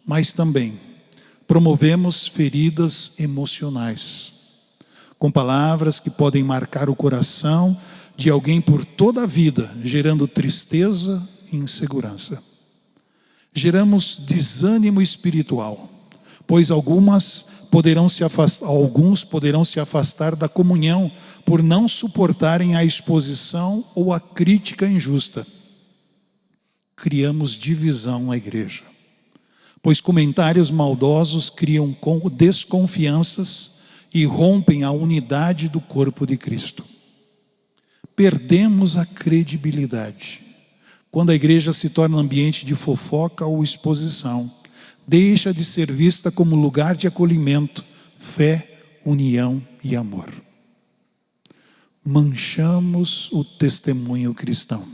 mas também promovemos feridas emocionais, com palavras que podem marcar o coração de alguém por toda a vida, gerando tristeza e insegurança. Geramos desânimo espiritual, pois alguns poderão se afastar da comunhão por não suportarem a exposição ou a crítica injusta. Criamos divisão na igreja, pois comentários maldosos criam desconfianças e rompem a unidade do corpo de Cristo. Perdemos a credibilidade quando a igreja se torna ambiente de fofoca ou exposição. Deixa de ser vista como lugar de acolhimento, fé, união e amor. Manchamos o testemunho cristão,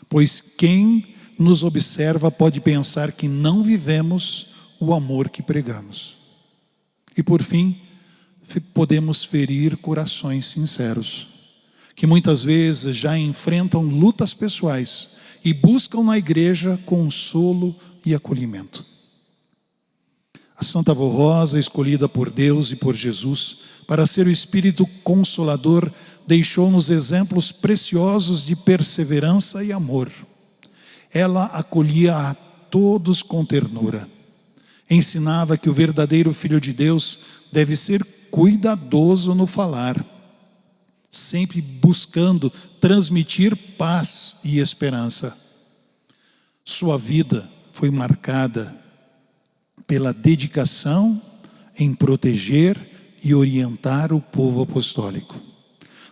pois quem nos observa pode pensar que não vivemos o amor que pregamos. E por fim, podemos ferir corações sinceros, que muitas vezes já enfrentam lutas pessoais e buscam na igreja consolo e acolhimento. A Santa Avó Rosa, escolhida por Deus e por Jesus para ser o Espírito Consolador, deixou-nos exemplos preciosos de perseverança e amor. Ela acolhia a todos com ternura. Ensinava que o verdadeiro Filho de Deus deve ser cuidadoso no falar, sempre buscando transmitir paz e esperança. Sua vida foi marcada pela dedicação em proteger e orientar o povo apostólico,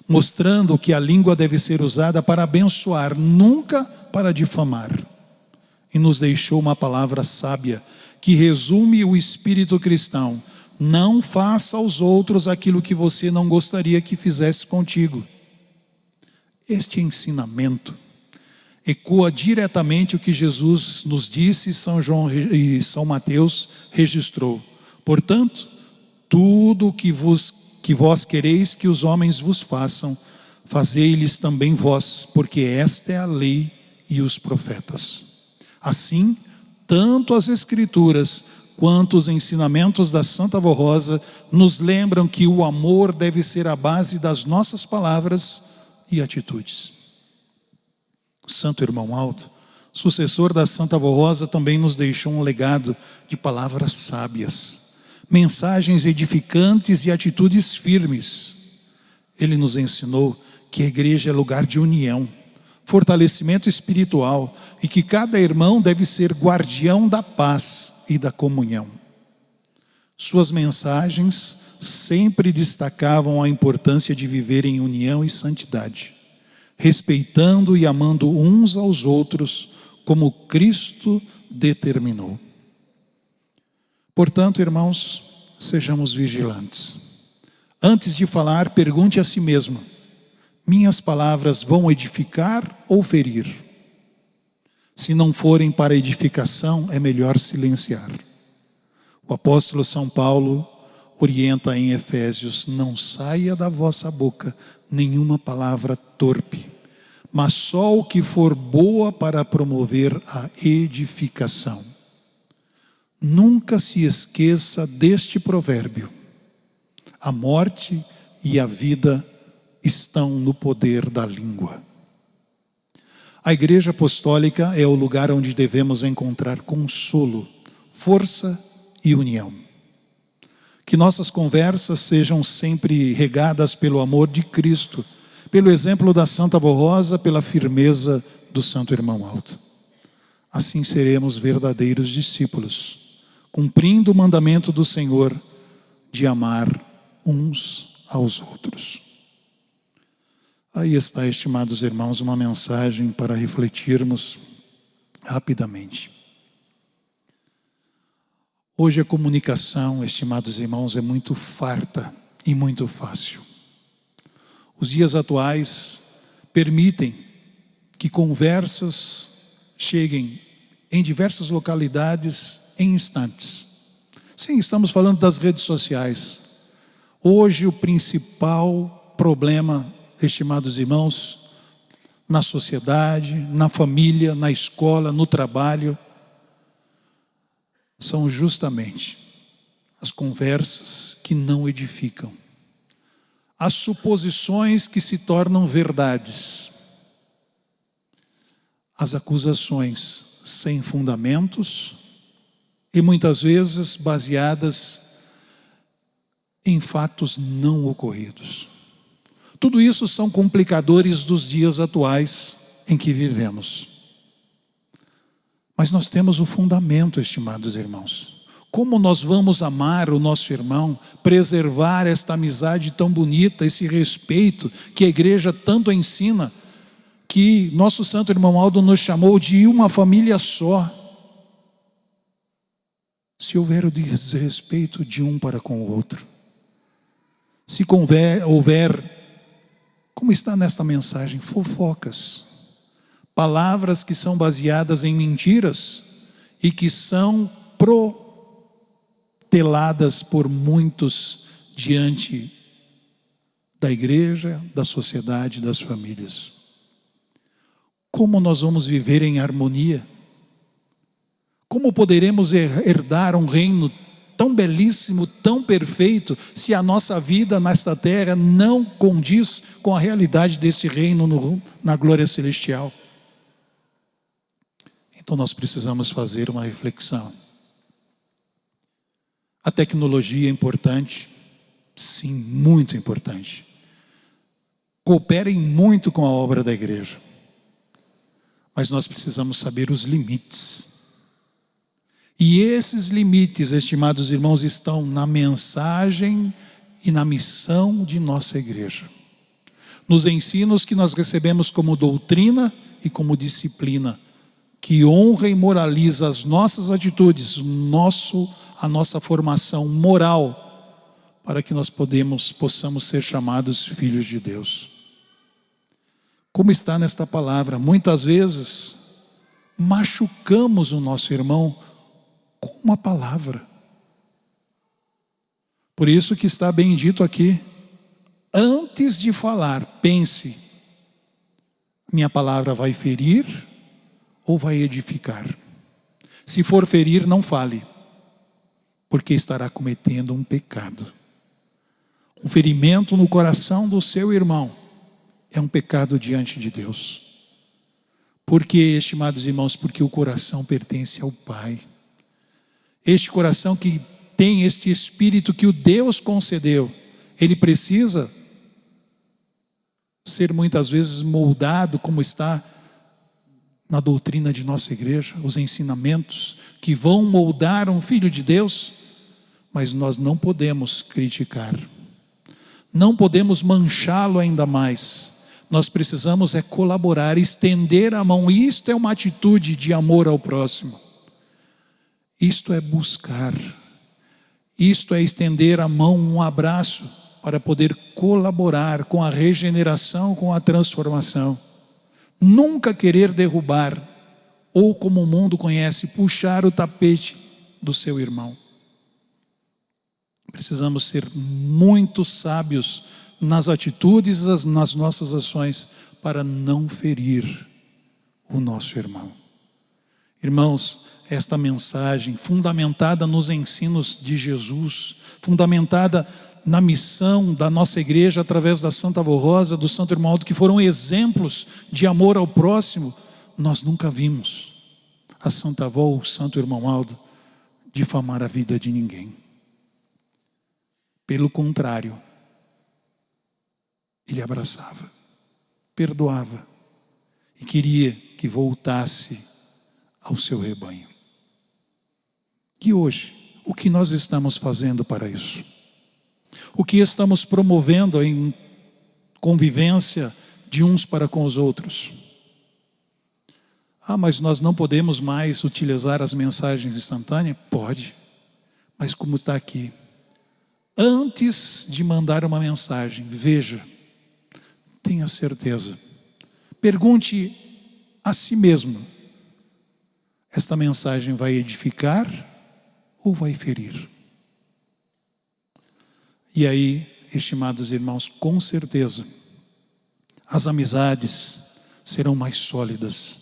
mostrando que a língua deve ser usada para abençoar, nunca para difamar. E nos deixou uma palavra sábia que resume o espírito cristão: não faça aos outros aquilo que você não gostaria que fizesse contigo. Este ensinamento ecoa diretamente o que Jesus nos disse, São João e São Mateus registrou. Portanto, tudo o que vós quereis que os homens vos façam, fazei-lhes também vós, porque esta é a lei e os profetas. Assim, tanto as Escrituras quanto os ensinamentos da Santa Avó Rosa nos lembram que o amor deve ser a base das nossas palavras e atitudes. O Santo Irmão Alto, sucessor da Santa Avó Rosa, também nos deixou um legado de palavras sábias, mensagens edificantes e atitudes firmes. Ele nos ensinou que a igreja é lugar de união, fortalecimento espiritual e que cada irmão deve ser guardião da paz e da comunhão. Suas mensagens sempre destacavam a importância de viver em união e santidade, respeitando e amando uns aos outros como Cristo determinou. Portanto, irmãos, sejamos vigilantes. Antes de falar, pergunte a si mesmo: minhas palavras vão edificar ou ferir? Se não forem para edificação, é melhor silenciar. O apóstolo São Paulo orienta em Efésios: não saia da vossa boca nenhuma palavra torpe, mas só o que for boa para promover a edificação. Nunca se esqueça deste provérbio: a morte e a vida estão no poder da língua. A Igreja Apostólica é o lugar onde devemos encontrar consolo, força e união. Que nossas conversas sejam sempre regadas pelo amor de Cristo, pelo exemplo da Santa Avó Rosa, pela firmeza do Santo Irmão Alto. Assim seremos verdadeiros discípulos, cumprindo o mandamento do Senhor de amar uns aos outros. Aí está, estimados irmãos, uma mensagem para refletirmos rapidamente. Hoje a comunicação, estimados irmãos, é muito farta e muito fácil. Os dias atuais permitem que conversas cheguem em diversas localidades em instantes. Sim, estamos falando das redes sociais. Hoje o principal problema, estimados irmãos, na sociedade, na família, na escola, no trabalho, são justamente as conversas que não edificam, as suposições que se tornam verdades, as acusações sem fundamentos e muitas vezes baseadas em fatos não ocorridos. Tudo isso são complicadores dos dias atuais em que vivemos. Mas nós temos o fundamento, estimados irmãos. Como nós vamos amar o nosso irmão, preservar esta amizade tão bonita, esse respeito que a igreja tanto ensina, que nosso santo irmão Aldo nos chamou de uma família só. Se houver o desrespeito de um para com o outro, se houver, como está nesta mensagem, fofocas, palavras que são baseadas em mentiras e que são proteladas por muitos diante da igreja, da sociedade, das famílias. Como nós vamos viver em harmonia? Como poderemos herdar um reino tão belíssimo, tão perfeito, se a nossa vida nesta terra não condiz com a realidade deste reino na glória celestial? Então nós precisamos fazer uma reflexão. A tecnologia é importante, sim, muito importante. Cooperem muito com a obra da igreja. Mas nós precisamos saber os limites. E esses limites, estimados irmãos, estão na mensagem e na missão de nossa igreja. Nos ensinos que nós recebemos como doutrina e como disciplina, que honra e moraliza as nossas atitudes, a nossa formação moral, para que nós possamos ser chamados filhos de Deus. Como está nesta palavra, muitas vezes machucamos o nosso irmão com uma palavra. Por isso que está bem dito aqui, antes de falar, pense, minha palavra vai ferir ou vai edificar? Se for ferir, não fale, porque estará cometendo um pecado. Um ferimento no coração do seu irmão é um pecado diante de Deus. Por quê, estimados irmãos? Porque o coração pertence ao Pai. Este coração que tem este espírito que o Deus concedeu, ele precisa ser muitas vezes moldado, como está na doutrina de nossa igreja, os ensinamentos que vão moldar um filho de Deus, mas nós não podemos criticar, não podemos manchá-lo ainda mais. Nós precisamos colaborar, estender a mão. Isto é uma atitude de amor ao próximo. Isto é buscar. Isto é estender a mão, um abraço, para poder colaborar com a regeneração, com a transformação. Nunca querer derrubar, ou como o mundo conhece, puxar o tapete do seu irmão. Precisamos ser muito sábios nas atitudes, nas nossas ações, para não ferir o nosso irmão. Irmãos, esta mensagem fundamentada nos ensinos de Jesus, fundamentada na missão da nossa igreja através da Santa Avó Rosa, do Santo Irmão Aldo, que foram exemplos de amor ao próximo, nós nunca vimos a Santa Avó, o Santo Irmão Aldo, difamar a vida de ninguém. Pelo contrário, ele abraçava, perdoava e queria que voltasse ao seu rebanho. E hoje, o que nós estamos fazendo para isso? O que estamos promovendo em convivência de uns para com os outros? Mas nós não podemos mais utilizar as mensagens instantâneas? Pode, mas como está aqui, antes de mandar uma mensagem, veja, tenha certeza, pergunte a si mesmo: esta mensagem vai edificar ou vai ferir? E aí, estimados irmãos, com certeza, as amizades serão mais sólidas.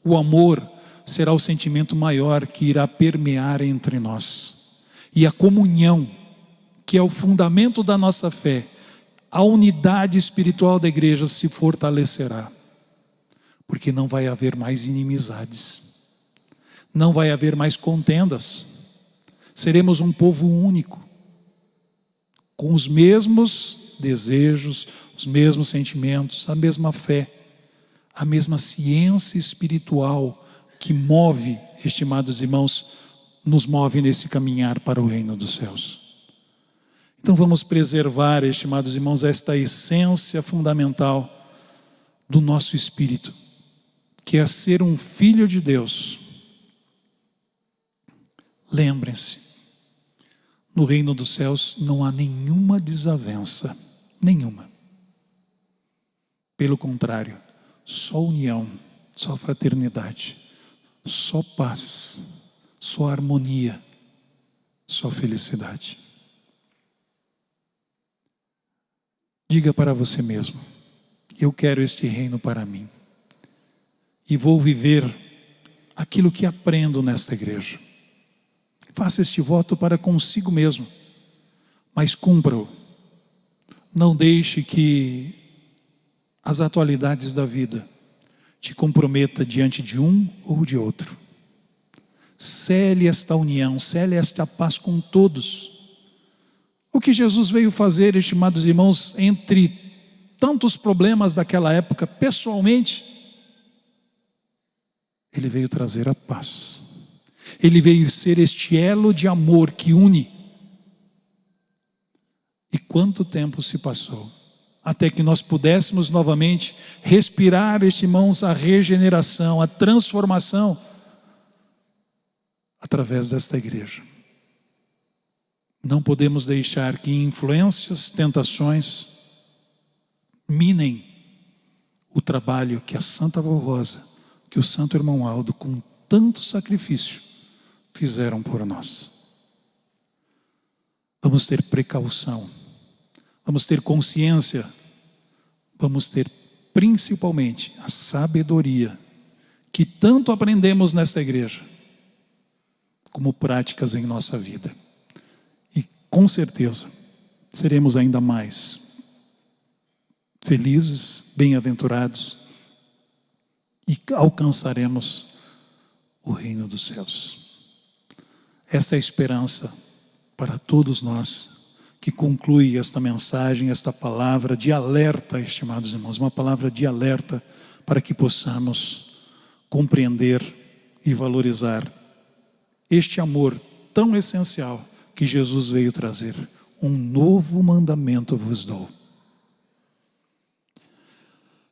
O amor será o sentimento maior que irá permear entre nós. E a comunhão, que é o fundamento da nossa fé, a unidade espiritual da igreja se fortalecerá. Porque não vai haver mais inimizades. Não vai haver mais contendas. Seremos um povo único, com os mesmos desejos, os mesmos sentimentos, a mesma fé, a mesma ciência espiritual que move, estimados irmãos, nos move nesse caminhar para o reino dos céus. Então vamos preservar, estimados irmãos, esta essência fundamental do nosso espírito, que é ser um filho de Deus. Lembrem-se, no reino dos céus não há nenhuma desavença, nenhuma. Pelo contrário, só união, só fraternidade, só paz, só harmonia, só felicidade. Diga para você mesmo: eu quero este reino para mim, e vou viver aquilo que aprendo nesta igreja. Faça este voto para consigo mesmo, mas cumpra-o. Não deixe que as atualidades da vida te comprometa diante de um ou de outro. Cele esta união, cele esta paz com todos. O que Jesus veio fazer, estimados irmãos, entre tantos problemas daquela época, pessoalmente, Ele veio trazer a paz. Ele veio ser este elo de amor que une. E quanto tempo se passou até que nós pudéssemos novamente respirar, irmãos, a regeneração, a transformação através desta igreja. Não podemos deixar que influências, tentações minem o trabalho que a Santa Vó Rosa, que o Santo Irmão Aldo, com tanto sacrifício, fizeram por nós. Vamos ter precaução, vamos ter consciência, vamos ter principalmente a sabedoria que tanto aprendemos nesta igreja, como práticas em nossa vida. E com certeza seremos ainda mais felizes, bem-aventurados, e alcançaremos o reino dos céus. Esta é a esperança para todos nós, que conclui esta mensagem, esta palavra de alerta, estimados irmãos, uma palavra de alerta para que possamos compreender e valorizar este amor tão essencial que Jesus veio trazer. Um novo mandamento vos dou: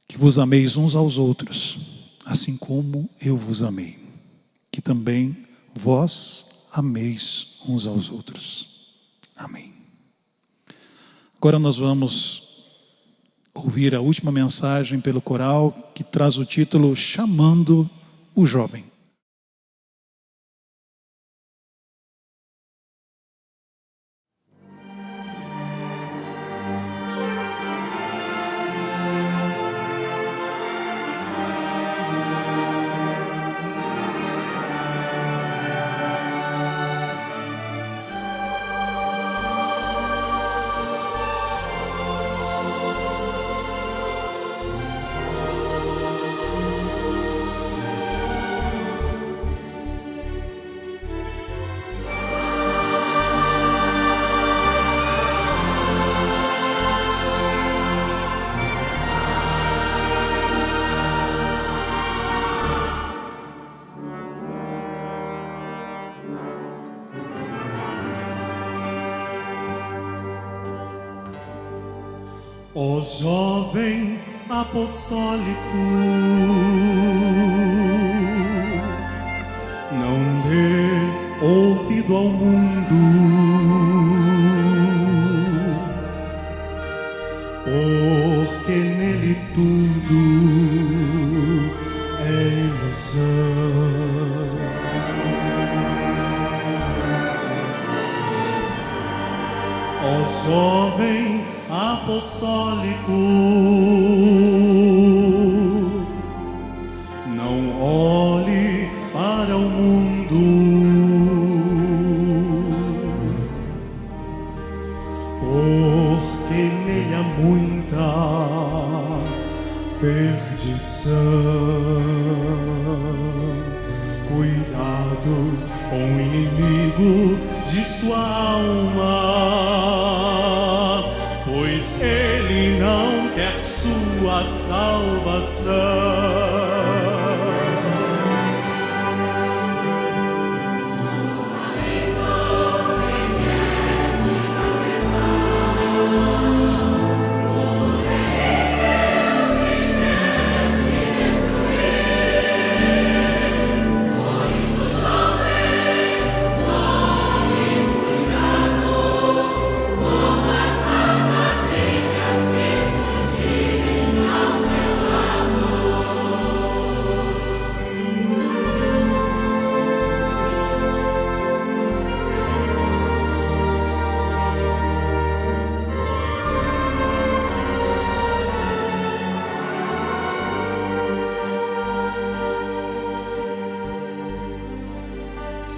que vos ameis uns aos outros, assim como eu vos amei, que também vós ameis uns aos outros. Amém. Agora nós vamos ouvir a última mensagem pelo coral, que traz o título Chamando o Jovem.
Ó jovem apostólico, não dê ouvido ao mundo, porque nele tudo é ilusão. Ó jovem apostólico, não olhe para o mundo, porque nele há muita perdição. Cuidado com o inimigo de sua alma, pois ele não quer sua salvação.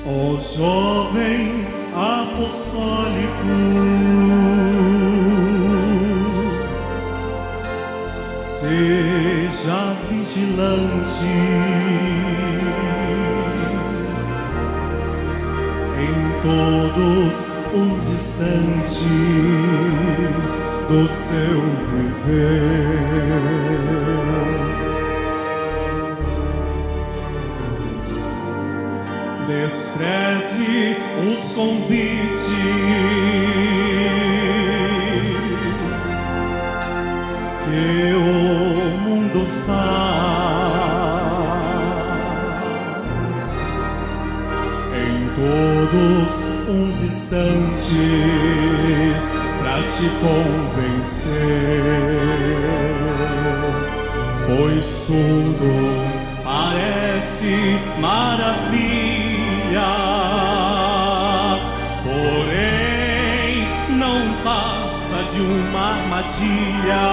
Ó jovem apostólico, seja vigilante em todos os instantes do seu viver. Despreze os convites que o mundo faz em todos os instantes pra te convencer, pois tudo parece maravilha, porém não passa de uma armadilha.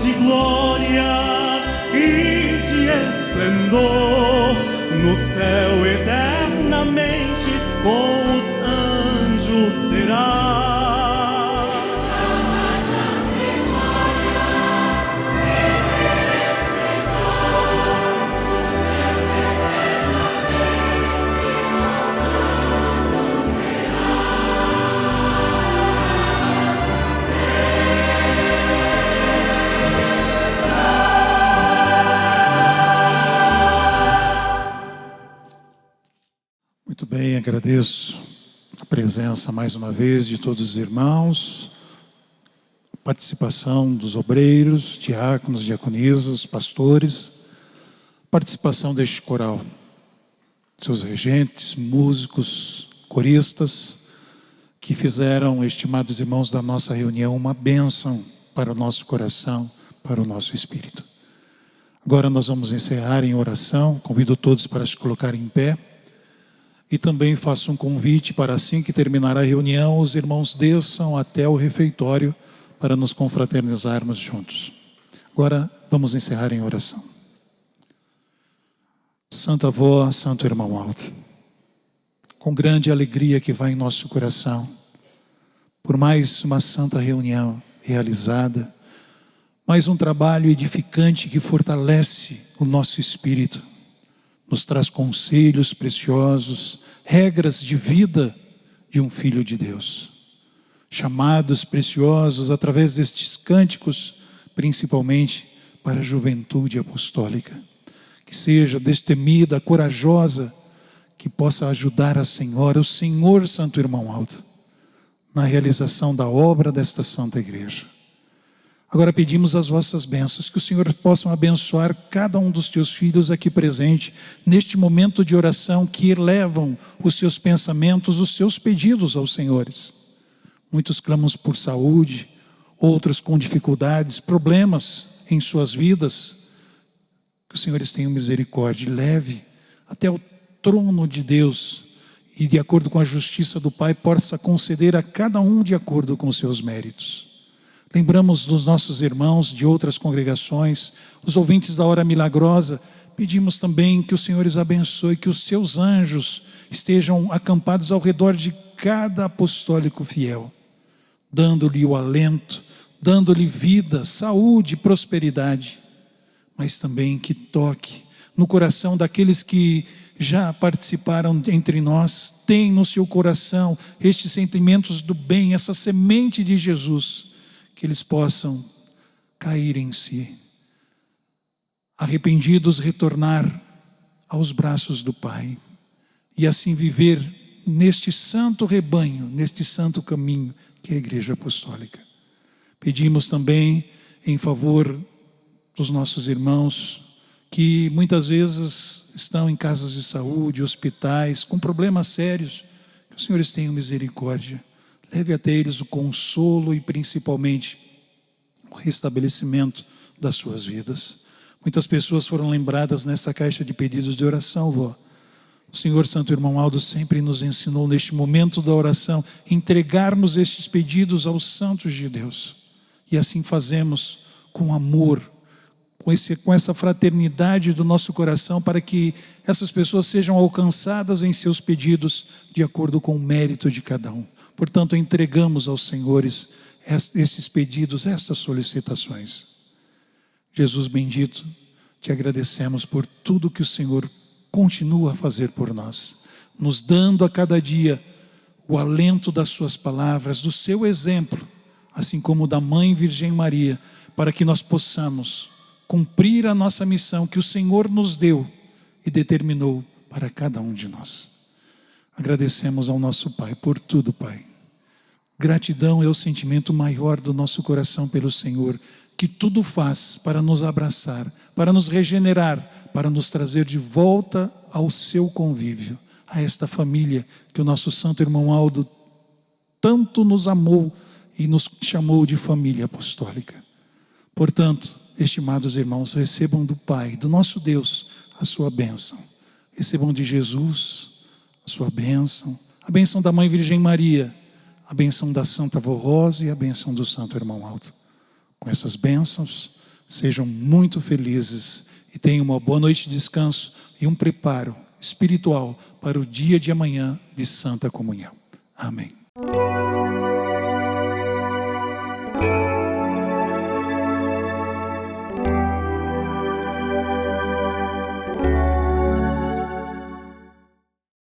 de glória e de esplendor, no céu eternamente com os anjos terá.
Muito bem, agradeço a presença mais uma vez de todos os irmãos, a participação dos obreiros, diáconos, diaconisas, pastores, participação deste coral, seus regentes, músicos, coristas, que fizeram, estimados irmãos, da nossa reunião uma bênção para o nosso coração, para o nosso espírito. Agora nós vamos encerrar em oração, convido todos para se colocarem em pé. E também faço um convite para, assim que terminar a reunião, os irmãos desçam até o refeitório para nos confraternizarmos juntos. Agora vamos encerrar em oração. Santa Avó, Santo Irmão Aldo, com grande alegria que vai em nosso coração, por mais uma santa reunião realizada, mais um trabalho edificante que fortalece o nosso espírito, nos traz conselhos preciosos, regras de vida de um filho de Deus. Chamados preciosos através destes cânticos, principalmente para a juventude apostólica. Que seja destemida, corajosa, que possa ajudar a Senhora, o Senhor Santo Irmão Aldo, na realização da obra desta Santa Igreja. Agora pedimos as vossas bênçãos, que o Senhor possa abençoar cada um dos teus filhos aqui presente, neste momento de oração, que elevam os seus pensamentos, os seus pedidos aos Senhores. Muitos clamam por saúde, outros com dificuldades, problemas em suas vidas. Que os Senhores tenham misericórdia e leve até o trono de Deus e, de acordo com a justiça do Pai, possa conceder a cada um de acordo com os seus méritos. Lembramos dos nossos irmãos de outras congregações, os ouvintes da hora milagrosa. Pedimos também que o Senhor os abençoe, que os seus anjos estejam acampados ao redor de cada apostólico fiel, dando-lhe o alento, dando-lhe vida, saúde, prosperidade, mas também que toque no coração daqueles que já participaram entre nós, tem no seu coração estes sentimentos do bem, essa semente de Jesus, que eles possam cair em si, arrependidos, retornar aos braços do Pai, e assim viver neste santo rebanho, neste santo caminho que é a Igreja Apostólica. Pedimos também em favor dos nossos irmãos, que muitas vezes estão em casas de saúde, hospitais, com problemas sérios, que os Senhores tenham misericórdia. Leve até eles o consolo e principalmente o restabelecimento das suas vidas. Muitas pessoas foram lembradas nessa caixa de pedidos de oração, vó. O Senhor Santo Irmão Aldo sempre nos ensinou neste momento da oração, entregarmos estes pedidos aos santos de Deus. E assim fazemos com amor, com essa fraternidade do nosso coração, para que essas pessoas sejam alcançadas em seus pedidos de acordo com o mérito de cada um. Portanto, entregamos aos senhores esses pedidos, estas solicitações. Jesus bendito, te agradecemos por tudo que o Senhor continua a fazer por nós, nos dando a cada dia o alento das suas palavras, do seu exemplo, assim como da Mãe Virgem Maria, para que nós possamos cumprir a nossa missão que o Senhor nos deu e determinou para cada um de nós. Agradecemos ao nosso Pai por tudo, Pai. Gratidão é o sentimento maior do nosso coração pelo Senhor, que tudo faz para nos abraçar, para nos regenerar, para nos trazer de volta ao seu convívio, a esta família que o nosso Santo Irmão Aldo tanto nos amou e nos chamou de família apostólica. Portanto, estimados irmãos, recebam do Pai, do nosso Deus, a sua bênção. Recebam de Jesus a sua bênção, a bênção da Mãe Virgem Maria, a bênção da Santa Avó Rosa e a bênção do Santo Irmão Aldo. Com essas bênçãos, Sejam muito felizes e tenham uma boa noite de descanso e um preparo espiritual para o dia de amanhã de Santa Comunhão. Amém.